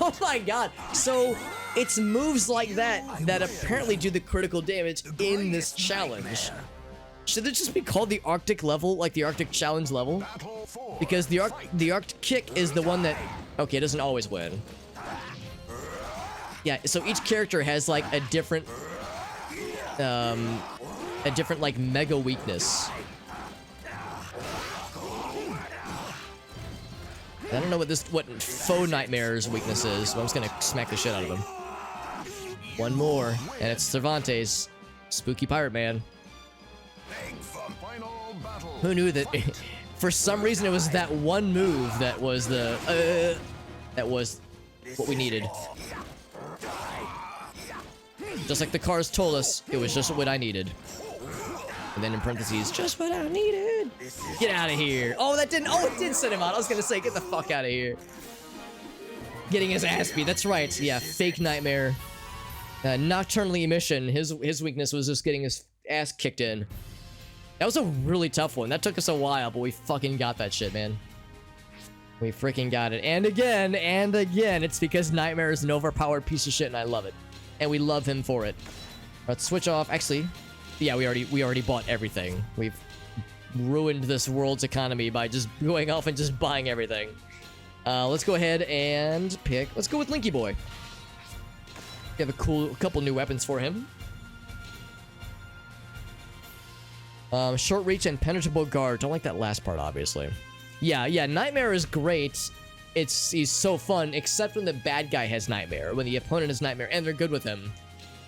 Oh my god. So it's moves like that that apparently do the critical damage in this challenge. Should it just be called the Arctic level, like the Arctic challenge level? Because the Arctic kick is the one that... Okay, it doesn't always win. Yeah, so each character has like a different like mega weakness. I don't know what Faux Nightmare's weakness is, but I'm just gonna smack the shit out of him. One more, and it's Cervantes, Spooky Pirate Man. Who knew that? For some reason, it was that one move that was that was what we needed. Just like the cars told us, it was just what I needed. And then in parentheses, just what I needed. Get out of here. Oh, that didn't. Oh, it did send him out. I was gonna say, get the fuck out of here. Getting his ass beat. That's right. Yeah, fake nightmare. Nocturnally emission. His weakness was just getting his ass kicked in. That was a really tough one. That took us a while, but we fucking got that shit, man. We freaking got it. And again, it's because Nightmare is an overpowered piece of shit, and I love it. And we love him for it. Let's switch off. Actually, yeah, we already bought everything. We've ruined this world's economy by just going off and just buying everything. Let's go ahead and pick. Let's go with Linky Boy. We have a couple new weapons for him. Short reach and penetrable guard. Don't like that last part, obviously. Yeah, Nightmare is great. He's so fun, except when the bad guy has Nightmare, when the opponent has Nightmare, and they're good with him.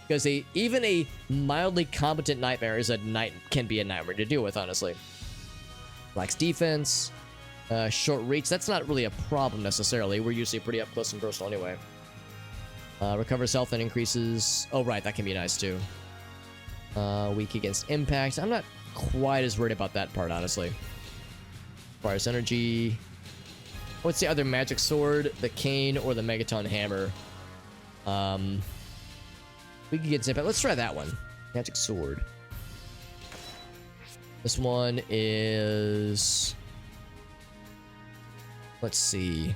Because even a mildly competent Nightmare can be a nightmare to deal with, honestly. Lacks defense, short reach. That's not really a problem necessarily. We're usually pretty up close and personal anyway. Recovers health and increases. Oh right, that can be nice too. Weak against impact. I'm not quite as worried about that part, honestly. Requires energy. What's the other magic sword? The cane or the Megaton hammer? Weak against impact. Let's try that one. Magic sword. This one is... Let's see.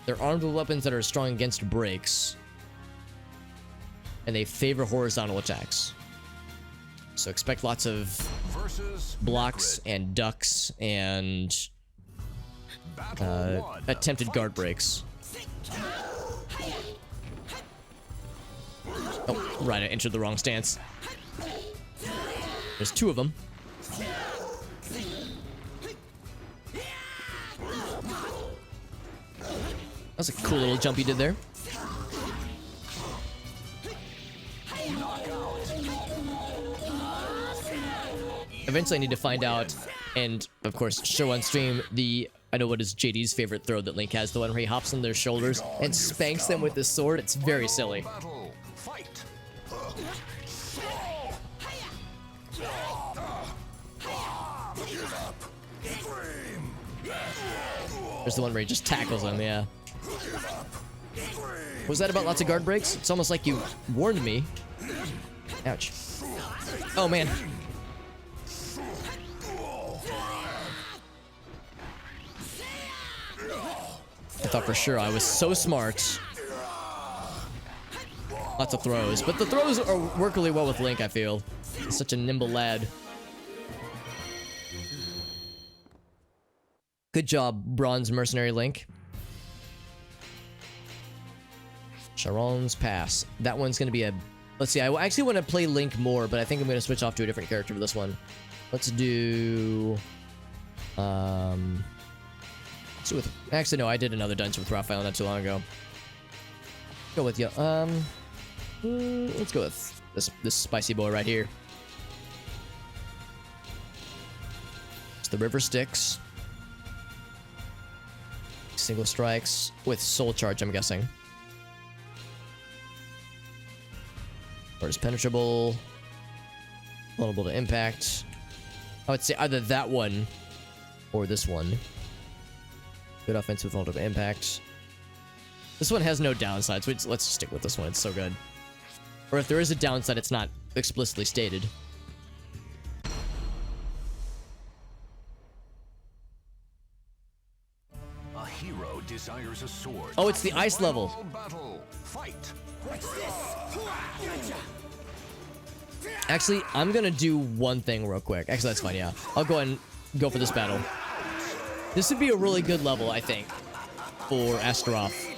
They're armed with weapons that are strong against breaks. And they favor horizontal attacks. So expect lots of blocks and ducks and attempted guard breaks. Oh, right, I entered the wrong stance. There's two of them. That's a cool little jump you did there. Eventually I need to find out, and of course show on stream I know what is JD's favorite throw that Link has, the one where he hops on their shoulders and spanks them with his sword. It's very silly. There's the one where he just tackles him, yeah. Was that about lots of guard breaks? It's almost like you warned me. Ouch. Oh man. I thought for sure I was so smart. Lots of throws, but the throws work really well with Link, I feel. He's such a nimble lad. Good job, Bronze Mercenary Link. Charon's Pass. That one's gonna be a... Let's see, I actually want to play Link more, but I think I'm gonna switch off to a different character for this one. Let's do... Actually, no, I did another dungeon with Raphael not too long ago. Go with you. Let's go with this spicy boy right here. It's the River Styx. Single strikes with soul charge, I'm guessing. Or is penetrable. Vulnerable to impact. I would say either that one or this one. Good offense with vulnerable to impact. This one has no downside, so let's stick with this one. It's so good. Or if there is a downside, it's not explicitly stated. A hero desires a sword. Oh, it's the ice level. Final battle. Fight. Actually, I'm gonna do one thing real quick. Actually, that's fine, yeah. I'll go ahead and go for this battle. This would be a really good level, I think, for Astaroth.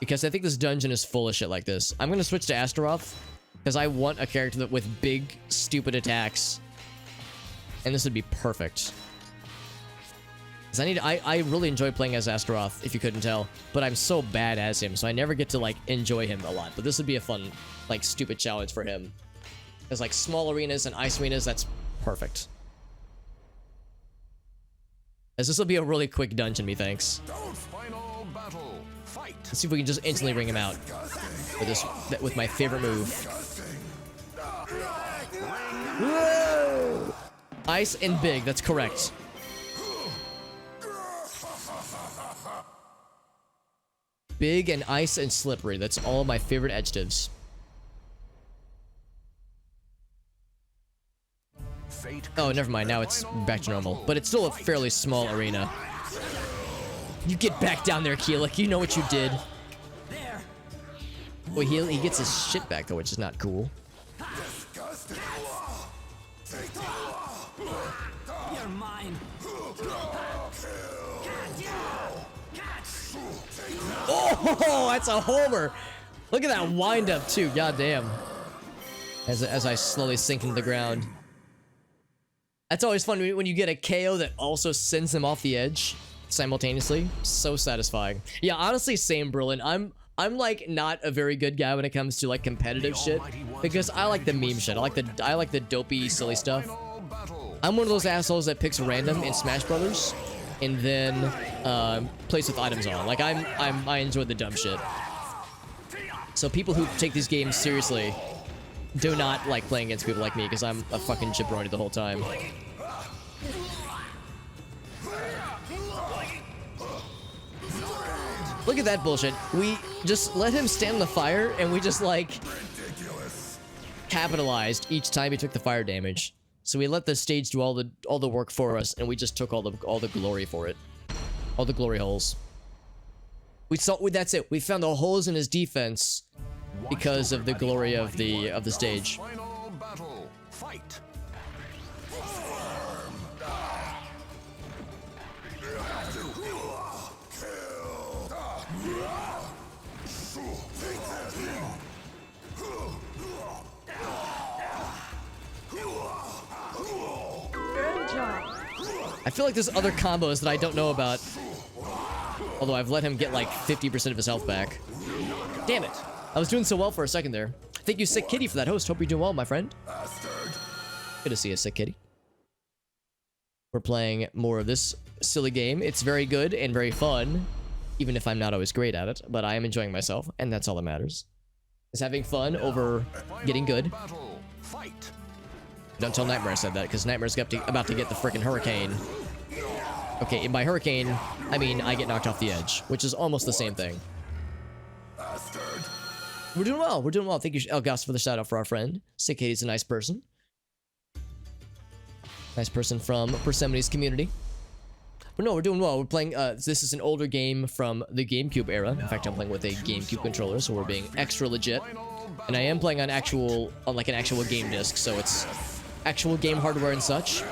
Because I think this dungeon is full of shit like this. I'm gonna switch to Astaroth, because I want a character that with big, stupid attacks. And this would be perfect. Because I really enjoy playing as Astaroth, if you couldn't tell. But I'm so bad as him, so I never get to, like, enjoy him a lot. But this would be a fun, like, stupid challenge for him. Because, like, small arenas and ice arenas, that's perfect. As this will be a really quick dungeon, methinks. Final battle. Fight. Let's see if we can just instantly ring him out. With my favorite move. Whoa! Ice and big, that's correct. Big and ice and slippery. That's all my favorite adjectives. Oh, never mind. Now it's back to normal. But it's still a fairly small arena. You get back down there, Keelik. You know what you did. Well, he gets his shit back, though, which is not cool. You're mine. Oh, that's a homer. Look at that wind up too. God damn. As I slowly sink into the ground. That's always fun when you get a KO that also sends them off the edge simultaneously. So satisfying. Yeah, honestly, same, Berlin. I'm like not a very good guy when it comes to like competitive shit because I like the meme shit. I like the dopey, silly stuff. I'm one of those assholes that picks random in Smash Brothers and then plays with items on. Like I enjoy the dumb shit. So people who take these games seriously do not like playing against people like me because I'm a fucking jabroni the whole time. Look at that bullshit. We just let him stand in the fire and we just like capitalized each time he took the fire damage. So we let the stage do all the work for us and we just took all the glory for it. All the glory holes. That's it. We found the holes in his defense because of the glory of the stage. Final battle. Fight. I feel like there's other combos that I don't know about. Although I've let him get like 50% of his health back. Damn it. I was doing so well for a second there. Thank you, Sick Kitty, for that host. Hope you're doing well, my friend. Good to see you, Sick Kitty. We're playing more of this silly game. It's very good and very fun. Even if I'm not always great at it. But I am enjoying myself, and that's all that matters. Is having fun over getting good. Don't tell Nightmare I said that, because Nightmare's about to get the freaking hurricane. Okay, and by hurricane, I mean I get knocked off the edge, which is almost the same thing. We're doing well. We're doing well. Thank you, Elgas, for the shout out for our friend. Sick Katie's a nice person. Nice person from Persemine's community. But no, we're doing well. We're playing, this is an older game from the GameCube era. In fact, I'm playing with a GameCube controller, so we're being extra legit. And I am playing on like an actual game disc, so it's actual game hardware and such.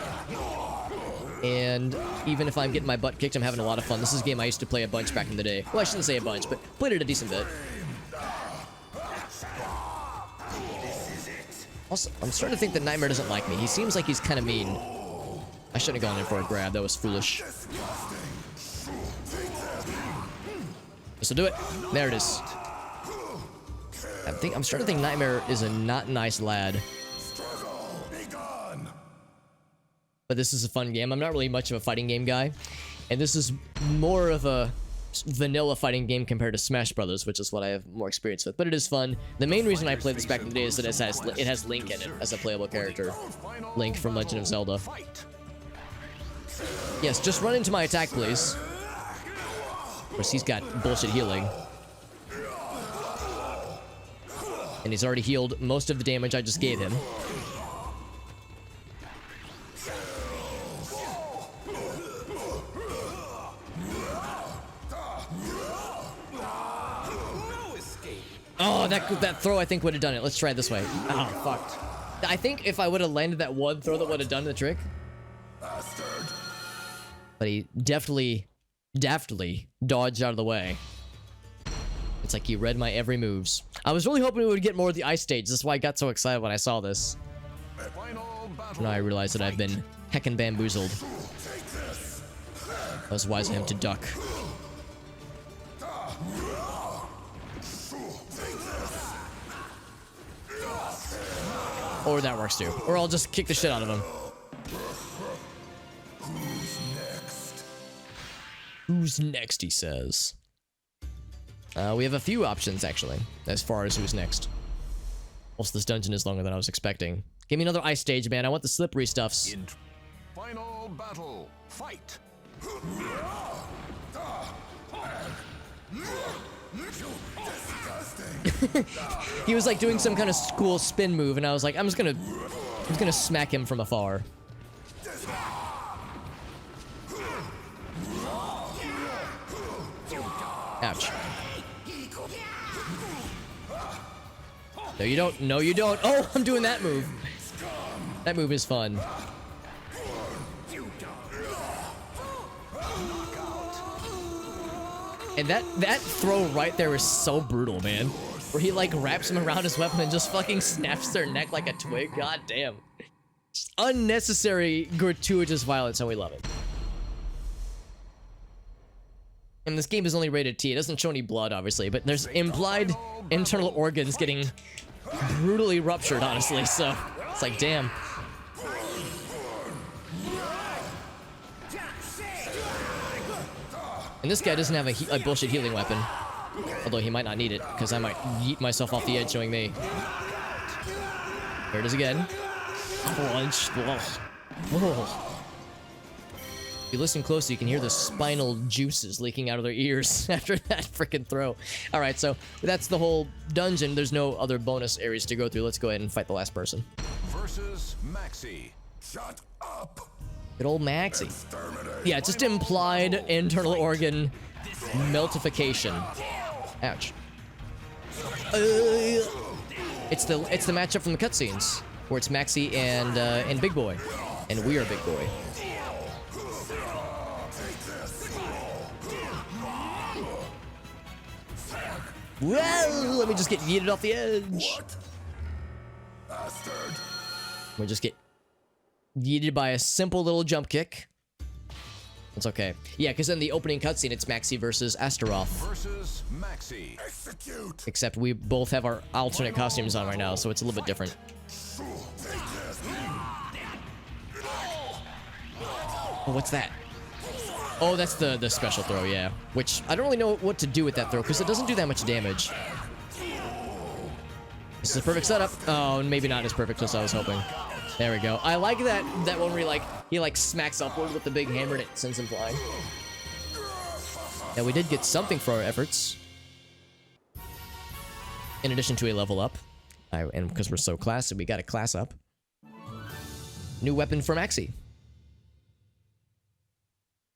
And even if I'm getting my butt kicked, I'm having a lot of fun. This is a game I used to play a bunch back in the day. Well, I shouldn't say a bunch, but played it a decent bit. Also, I'm starting to think that Nightmare doesn't like me. He seems like he's kind of mean. I shouldn't have gone in for a grab. That was foolish. This will do it. There it is. I'm starting to think Nightmare is a not nice lad. But this is a fun game. I'm not really much of a fighting game guy. And this is more of a vanilla fighting game compared to Smash Brothers, which is what I have more experience with. But it is fun. The main reason I played this back in the day is that it has Link in it as a playable character. Link from Legend of Zelda. Yes, just run into my attack, please. Of course, he's got bullshit healing. And he's already healed most of the damage I just gave him. Oh, that throw I think would have done it. Let's try it this way. Oh, fuck. I think if I would have landed that one throw, that would have done the trick. Bastard. But he deftly dodged out of the way. It's like he read my every moves. I was really hoping we would get more of the ice stage. That's why I got so excited when I saw this. Final battle. Now I realize that I've been heckin' bamboozled. That was wise of him to duck. Or that works too. Or I'll just kick the shit out of him. Who's next, he says. We have a few options, actually, as far as who's next. Also, this dungeon is longer than I was expecting. Give me another ice stage, man. I want the slippery stuffs. Final battle. Fight. He was like doing some kind of cool spin move, and I was like, I'm just gonna smack him from afar. Ouch. No, you don't. No, you don't. Oh, I'm doing that move. That move is fun. And that throw right there is so brutal, man. Where he like wraps him around his weapon and just fucking snaps their neck like a twig. God damn. Just unnecessary, gratuitous violence, and we love it. And this game is only rated T. It doesn't show any blood, obviously, but there's implied internal organs getting brutally ruptured, honestly, so it's like, damn. And this guy doesn't have a bullshit healing weapon. Although he might not need it, because I might yeet myself off the edge showing me. There it is again. Crunch. Whoa. If you listen closely, you can hear the spinal juices leaking out of their ears after that freaking throw. Alright, so that's the whole dungeon. There's no other bonus areas to go through. Let's go ahead and fight the last person. Versus Maxi. Shut up. Good old Maxi. Yeah, it's just implied internal organ meltification. Ouch. It's the matchup from the cutscenes where it's Maxi and Big Boy, and we are Big Boy. Well, let me just get yeeted off the edge. Bastard. We just get yeeted by a simple little jump kick. It's okay. Yeah, because in the opening cutscene, it's Maxi versus Astaroth. Versus Maxi. Execute. Except we both have our alternate costumes on right now, so it's a little bit different. Oh, what's that? Oh, that's the special throw, yeah. Which, I don't really know what to do with that throw, because it doesn't do that much damage. This is a perfect setup. Oh, maybe not as perfect as I was hoping. There we go. I like that one where he smacks upward with the big hammer and it sends him flying. Yeah, we did get something for our efforts. In addition to a level up. And because we're so classy, we got a class up. New weapon for Maxi.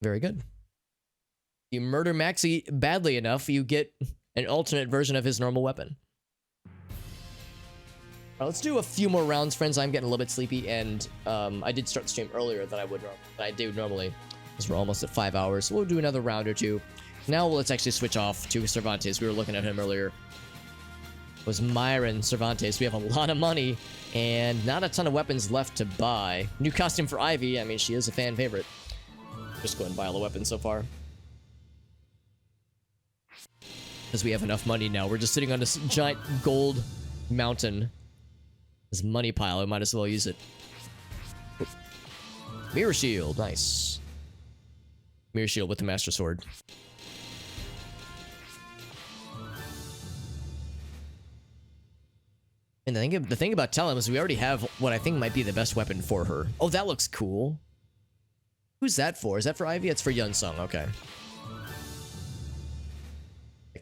Very good. You murder Maxi badly enough, you get an alternate version of his normal weapon. Let's do a few more rounds, friends. I'm getting a little bit sleepy, and I did start the stream earlier than I do normally, because we're almost at 5 hours. So we'll do another round or two. Now let's actually switch off to Cervantes. We were looking at him earlier. It was Myron Cervantes. We have a lot of money, and not a ton of weapons left to buy. New costume for Ivy. I mean, she is a fan favorite. Just go ahead and buy all the weapons so far. Because we have enough money now. We're just sitting on this giant gold mountain. This money pile, I might as well use it. Mirror shield, nice. Mirror shield with the master sword. And the thing about Telem is we already have what I think might be the best weapon for her. Oh, that looks cool. Who's that for? Is that for Ivy? It's for Yunsung, okay.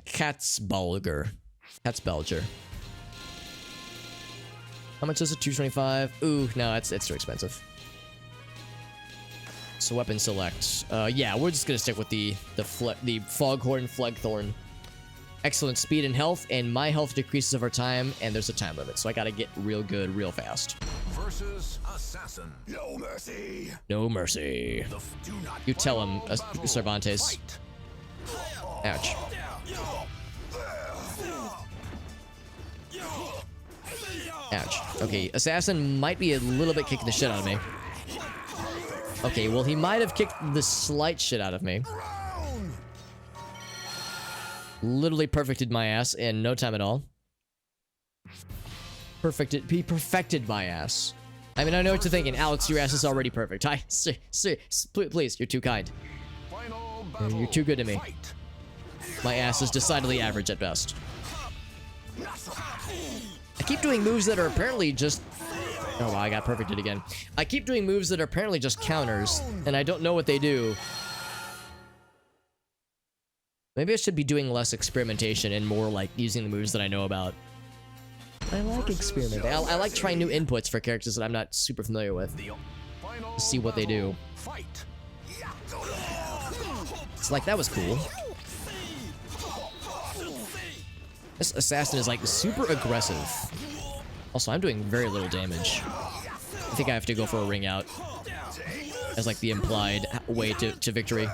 Katzbalger. Katzbalger. How much is it? 225. Ooh, no, it's too expensive. So weapon select. Yeah, we're just gonna stick with the Foghorn Flegthorn. excellent speed and health, and my health decreases over time, and there's a time limit, so I gotta get real good real fast. Versus assassin. No mercy. No mercy. Do not You tell him, Battle. Cervantes. Fight. Ouch. Ouch. Okay, Assassin might be a little bit kicking the shit out of me. Okay, well, he might have kicked the slight shit out of me. Literally perfected my ass in no time at all. He perfected my ass. I mean, I know what you're thinking. Alex, your ass is already perfect. Please, you're too kind. Final battle. You're too good to me. Fight. My ass is decidedly average at best. I keep doing moves that are apparently just... Oh, wow, I got perfected again. I keep doing moves that are apparently just counters, and I don't know what they do. Maybe I should be doing less experimentation and more, like, using the moves that I know about. I like experimenting. I like trying new inputs for characters that I'm not super familiar with. Final To see what they do. battle. Fight. It's like, that was cool. This assassin is, like, super aggressive. Also, I'm doing very little damage. I think I have to go for a ring out as, like, the implied way to victory.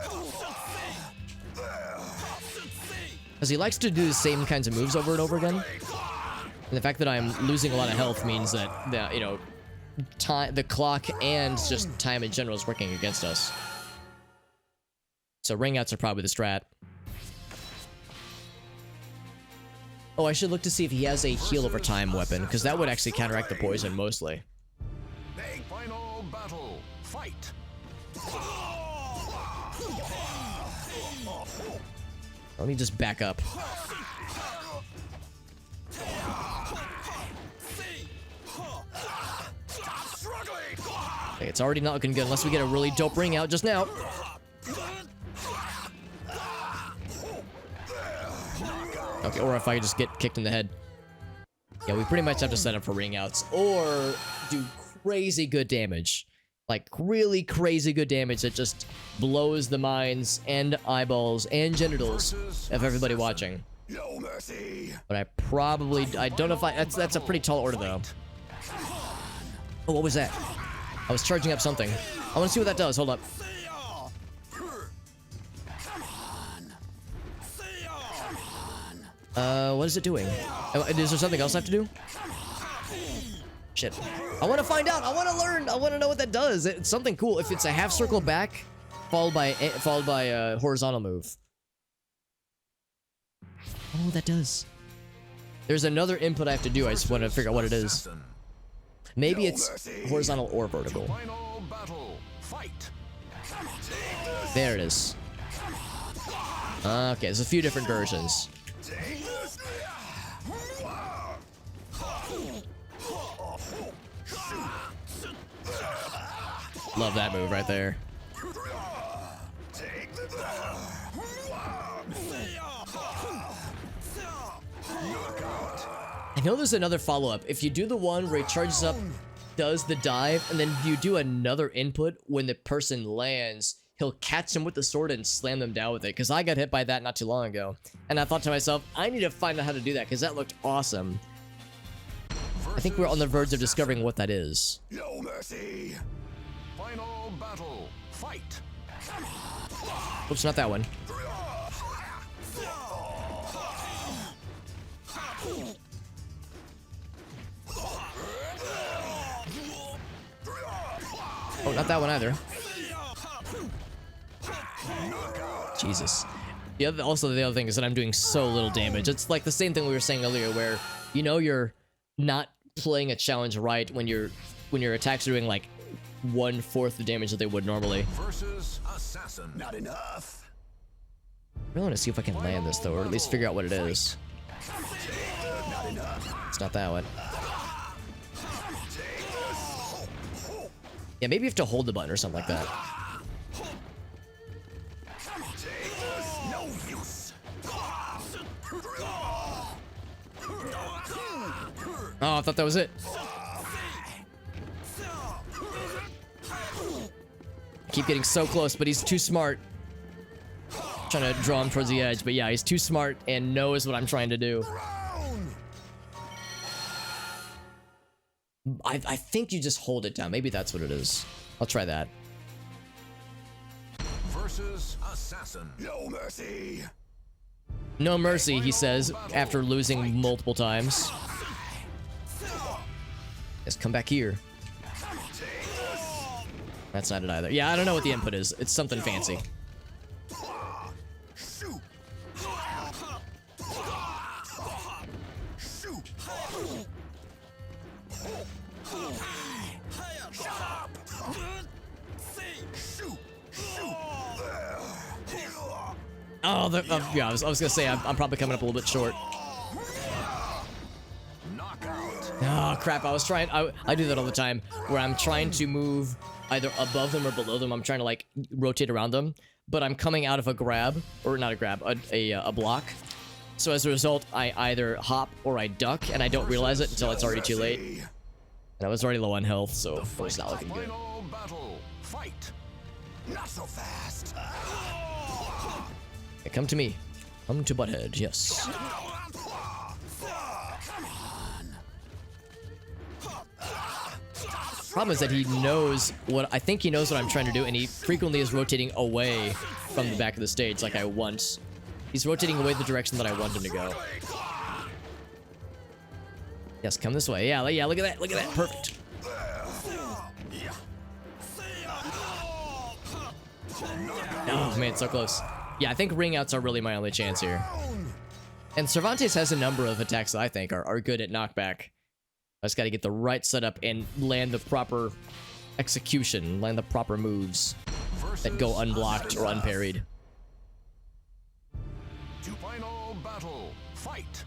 Because he likes to do the same kinds of moves over and over again. And the fact that I'm losing a lot of health means that you know, the clock and just time in general is working against us. So ring outs are probably the strat. Oh, I should look to see if he has a heal over time weapon, because that would actually counteract the poison mostly. Final battle. Fight. Let me just back up. Okay, it's already not looking good unless we get a really dope ring out just now. Okay, or if I just get kicked in the head. Yeah, we pretty much have to set up for ring outs or do crazy good damage. Like, really crazy good damage that just blows the minds and eyeballs and genitals of everybody watching. No mercy. But I don't know if that's a pretty tall order though. Oh, what was that? I was charging up something. I want to see what that does. Hold up. What is it doing? Is there something else I have to do? Shit. I want to find out. I want to learn. I want to know what that does. It's something cool. If it's a half circle back, followed by a horizontal move. Oh, that does. There's another input I have to do. I just want to figure out what it is. Maybe it's horizontal or vertical. Final battle. Fight. There it is. Okay, there's a few different versions. Love that move right there. I know there's another follow-up. If you do the one where he charges up, does the dive, and then you do another input when the person lands, he'll catch them with the sword and slam them down with it. Because I got hit by that not too long ago. And I thought to myself, I need to find out how to do that because that looked awesome. I think we're on the verge of discovering what that is. No mercy. Final battle. Fight. Oops, not that one. Oh, not that one either. Jesus. Also, the other thing is that I'm doing so little damage. It's like the same thing we were saying earlier, where you know you're not playing a challenge right when your attacks are doing like 1/4 the damage that they would normally. Versus assassin. Not enough. I really want to see if I can land this though, or at least figure out what it is. It's not that one. Yeah, maybe you have to hold the button or something like that. No use. Oh, I thought that was it. Keep getting so close, but he's too smart. trying to draw him towards the edge, but yeah, he's too smart and knows what I'm trying to do. I think you just hold it down. Maybe that's what it is. I'll try that. Versus assassin. No mercy. No mercy, he says, after losing multiple times. Just come back here. That's not it either. Yeah, I don't know what the input is. It's something fancy. Shoot. Shoot. Shut up. Shoot. Shoot. Oh, yeah, I was gonna say I'm probably coming up a little bit short. Knockout. Oh crap! I was trying. I do that all the time, where I'm trying to move either above them or below them. I'm trying to like rotate around them, but I'm coming out of a grab, or not a grab, a block. So as a result, I either hop or I duck, and I don't realize it until it's already too late. And I was already low on health, so it was not looking good. Final battle. Fight. Not so fast. Hey, come to me. Come to Butthead. Yes. Problem is that he knows what I think he knows what I'm trying to do, and he frequently is rotating away from the back of the stage like I want. He's rotating away the direction that I want him to go. Yes, come this way. Yeah, yeah, look at that. Look at that. Perfect. Oh, man, so close. Yeah, I think ring outs are really my only chance here. And Cervantes has a number of attacks that I think are good at knockback. I just got to get the right setup and land the proper execution, land the proper moves that go unblocked or unparried. To final battle. Fight.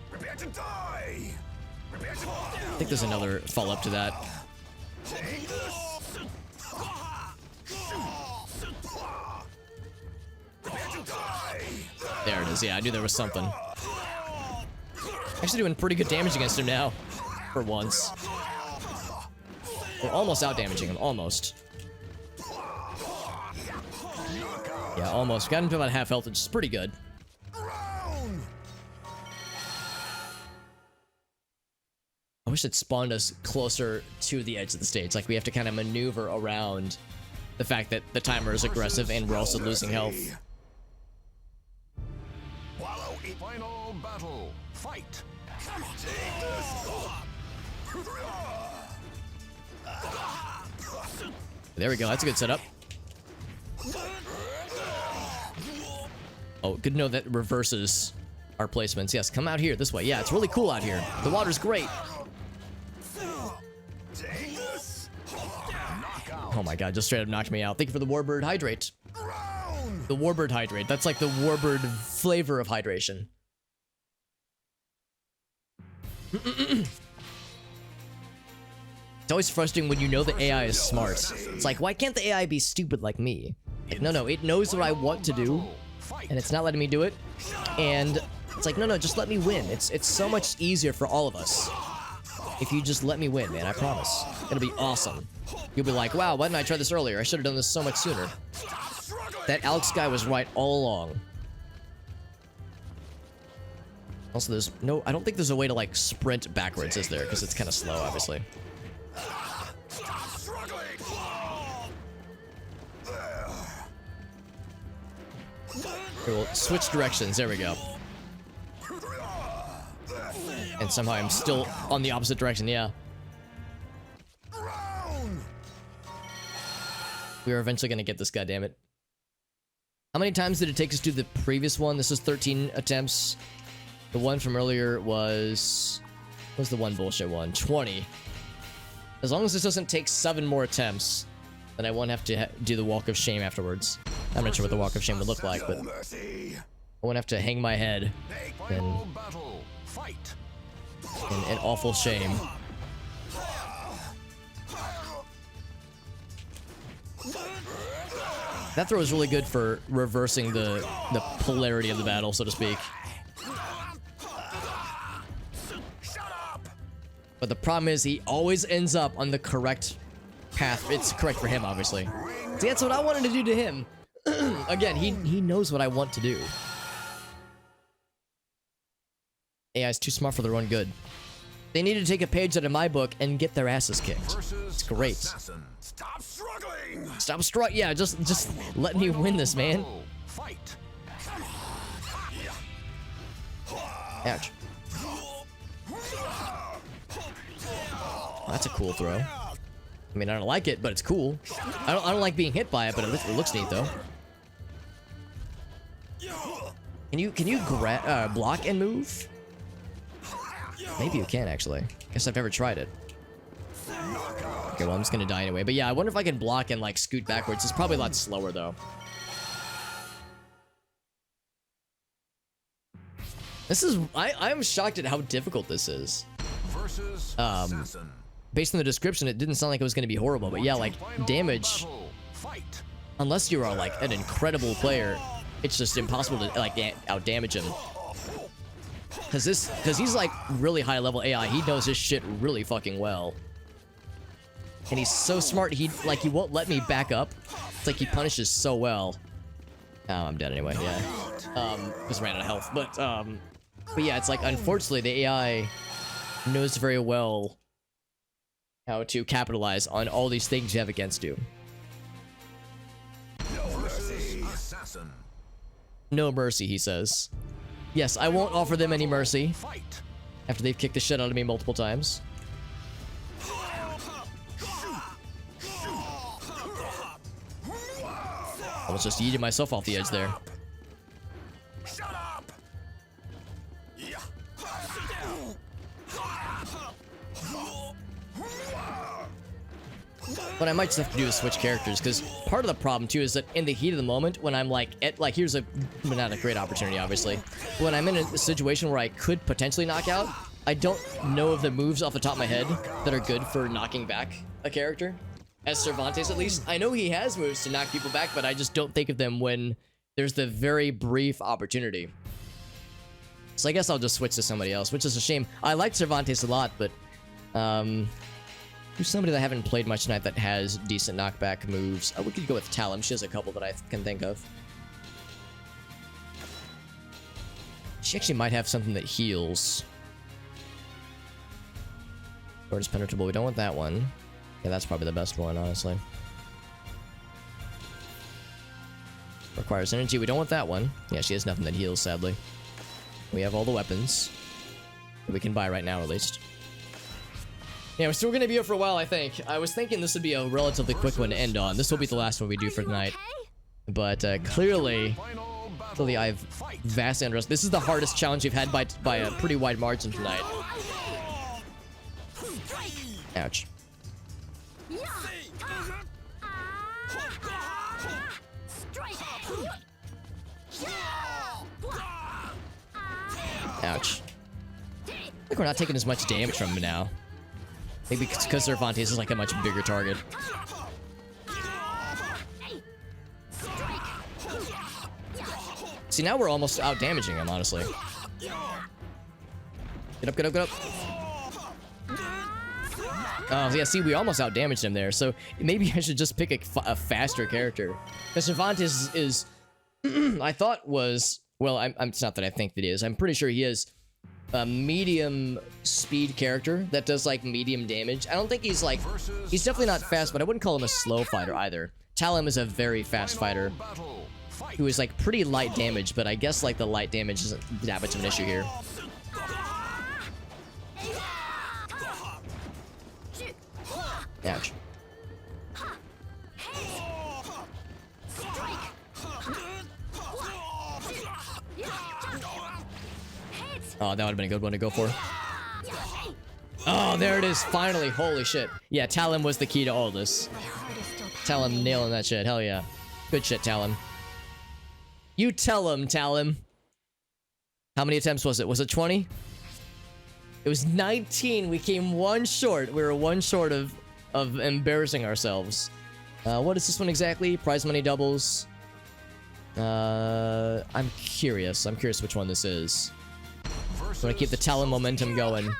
Prepare to die. Prepare to I think there's another follow-up to that. take this. Prepare to die. There it is. Yeah, I knew there was something. Actually doing pretty good damage against him now. For once. We're almost out damaging him. Almost. Yeah, almost. Got him to about half health, which is pretty good. I wish it spawned us closer to the edge of the stage. Like, we have to kind of maneuver around the fact that the timer is aggressive and we're also losing health. Wallow in Final battle. Fight. There we go. That's a good setup. Oh, good to know that reverses our placements. Yes, come out here this way. Yeah, it's really cool out here. The water's great. Oh my god, just straight up knocked me out. Thank you for the Warbird Hydrate. The Warbird Hydrate. That's like the Warbird flavor of hydration. It's always frustrating when you know the AI is smart. It's like, why can't the AI be stupid like me? Like, no, it knows what I want to do, and it's not letting me do it. And it's like, no, just let me win. It's so much easier for all of us if you just let me win, man. I promise. It'll be awesome. You'll be like, wow, why didn't I try this earlier? I should have done this so much sooner. That Alex guy was right all along. Also, there's no... I don't think there's a way to, like, sprint backwards, is there? Because it's kind of slow, obviously. Okay, we'll switch directions. There we go. And somehow I'm still on the opposite direction, yeah. We are eventually going to get this, goddammit. How many times did it take us to do the previous one? This is 13 attempts. The one from earlier was... What was the one bullshit one? 20. As long as this doesn't take 7 more attempts, then I won't have to do the Walk of Shame afterwards. I'm not sure what the Walk of Shame would look like, but I won't have to hang my head in awful shame. That throw is really good for reversing the polarity of the battle, so to speak. But the problem is he always ends up on the correct path. It's correct for him, obviously. See, that's what I wanted to do to him. Again, he knows what I want to do. AI is too smart for their own good. They need to take a page out of my book and get their asses kicked. It's great. Assassin. Stop struggling. Stop struck. Yeah, just let me win this, man. Fight. Ouch. That's a cool throw. I mean, I don't like it, but it's cool. I don't like being hit by it, but it looks neat though. Can you block and move? Maybe you can actually. Guess I've never tried it. Okay, well I'm just gonna die anyway. But yeah, I wonder if I can block and like scoot backwards. It's probably a lot slower though. This is I'm shocked at how difficult this is. Based on the description, it didn't sound like it was gonna be horrible, but yeah, like damage. Unless you are like an incredible player, it's just impossible to like out damage him. Cause he's like really high level AI. He knows his shit really fucking well. And he's so smart, he won't let me back up. It's like he punishes so well. Oh, I'm dead anyway, yeah. Just ran out of health. But yeah, it's like unfortunately the AI knows very well how to capitalize on all these things you have against you. No mercy. Assassin. No mercy, he says. Yes, I won't offer them any mercy after they've kicked the shit out of me multiple times. I was just yeeting myself off the edge there. Shut up. What I might just have to do is switch characters, because part of the problem too is that in the heat of the moment, when I'm like, here's not a great opportunity obviously, when I'm in a situation where I could potentially knock out, I don't know of the moves off the top of my head that are good for knocking back a character. As Cervantes at least, I know he has moves to knock people back, but I just don't think of them when there's the very brief opportunity. So I guess I'll just switch to somebody else, which is a shame. I like Cervantes a lot, but who's somebody that I haven't played much tonight that has decent knockback moves? We could go with Talum. She has a couple that I can think of. She actually might have something that heals. Or is penetrable. We don't want that one. Yeah, that's probably the best one, honestly. Requires energy. We don't want that one. Yeah, she has nothing that heals, sadly. We have all the weapons that we can buy right now, at least. Yeah, we're still going to be here for a while, I think. I was thinking this would be a relatively quick one to end on. This will be the last one we do for tonight. But clearly I have vast interest. This is the hardest challenge we've had by a pretty wide margin tonight. Ouch. Ouch. I think we're not taking as much damage from him now. Maybe because Cervantes is like a much bigger target. See, now we're almost out damaging him, honestly. Get up, get up, get up. Oh, yeah, see, we almost out damaged him there, so maybe I should just pick a faster character. Because Cervantes is, I thought was, well, it's not that I think that he is. I'm pretty sure he is a medium speed character that does like medium damage. I don't think he's like, he's definitely not fast, but I wouldn't call him a slow fighter either. Talum is a very fast fighter who is like pretty light damage, but I guess like the light damage isn't that much of an issue here. Ouch. Oh, that would have been a good one to go for. Oh, there it is. Finally. Holy shit. Yeah, Talum was the key to all this. Talum nailing that shit. Hell yeah. Good shit, Talum. You tell him, Talum. How many attempts was it? Was it 20? It was 19. We came one short. We were one short of embarrassing ourselves. What is this one exactly? Prize money doubles. I'm curious. I'm curious which one this is. I'm gonna keep the Talum momentum going.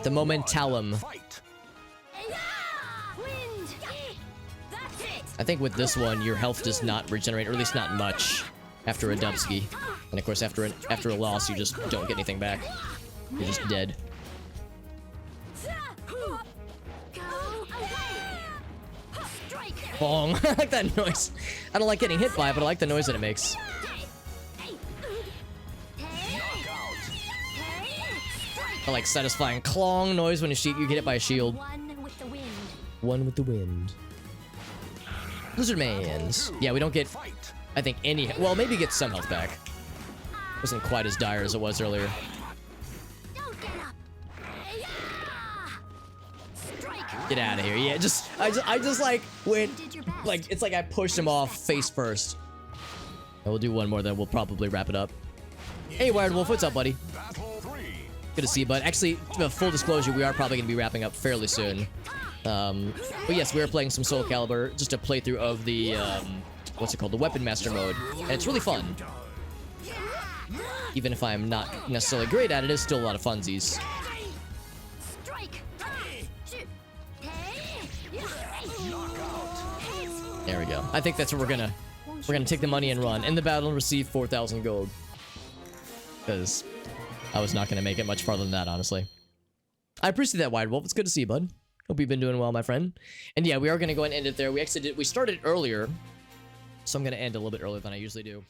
The momentalum. I think with this one, your health does not regenerate, or at least not much, after a Dubsky. And of course, after a loss, you just don't get anything back. You're just dead. Bong. I like that noise. I don't like getting hit by it, but I like the noise that it makes. I like satisfying clong noise when you get hit by a shield. One with the wind. Lizard Mans. Yeah, we don't get, I think, any... Well, maybe get some health back. Wasn't quite as dire as it was earlier. Get out of here. Yeah, I just like went, like, it's like I pushed him off face first. And we'll do one more, then we'll probably wrap it up. Hey, Wired Wolf, what's up, buddy? Good to see you, bud. Actually, full disclosure, we are probably going to be wrapping up fairly soon. But yes, we are playing some Soulcalibur, just a playthrough of the, what's it called? The Weapon Master mode. And it's really fun. Even if I'm not necessarily great at it, it's still a lot of funsies. There we go. I think that's what we're gonna take the money and run. In the battle and receive 4,000 gold. Because I was not gonna make it much farther than that, honestly. I appreciate that, Wide Wolf. It's good to see you, bud. Hope you've been doing well, my friend. And yeah, we are gonna go ahead and end it there. We started earlier, so I'm gonna end a little bit earlier than I usually do.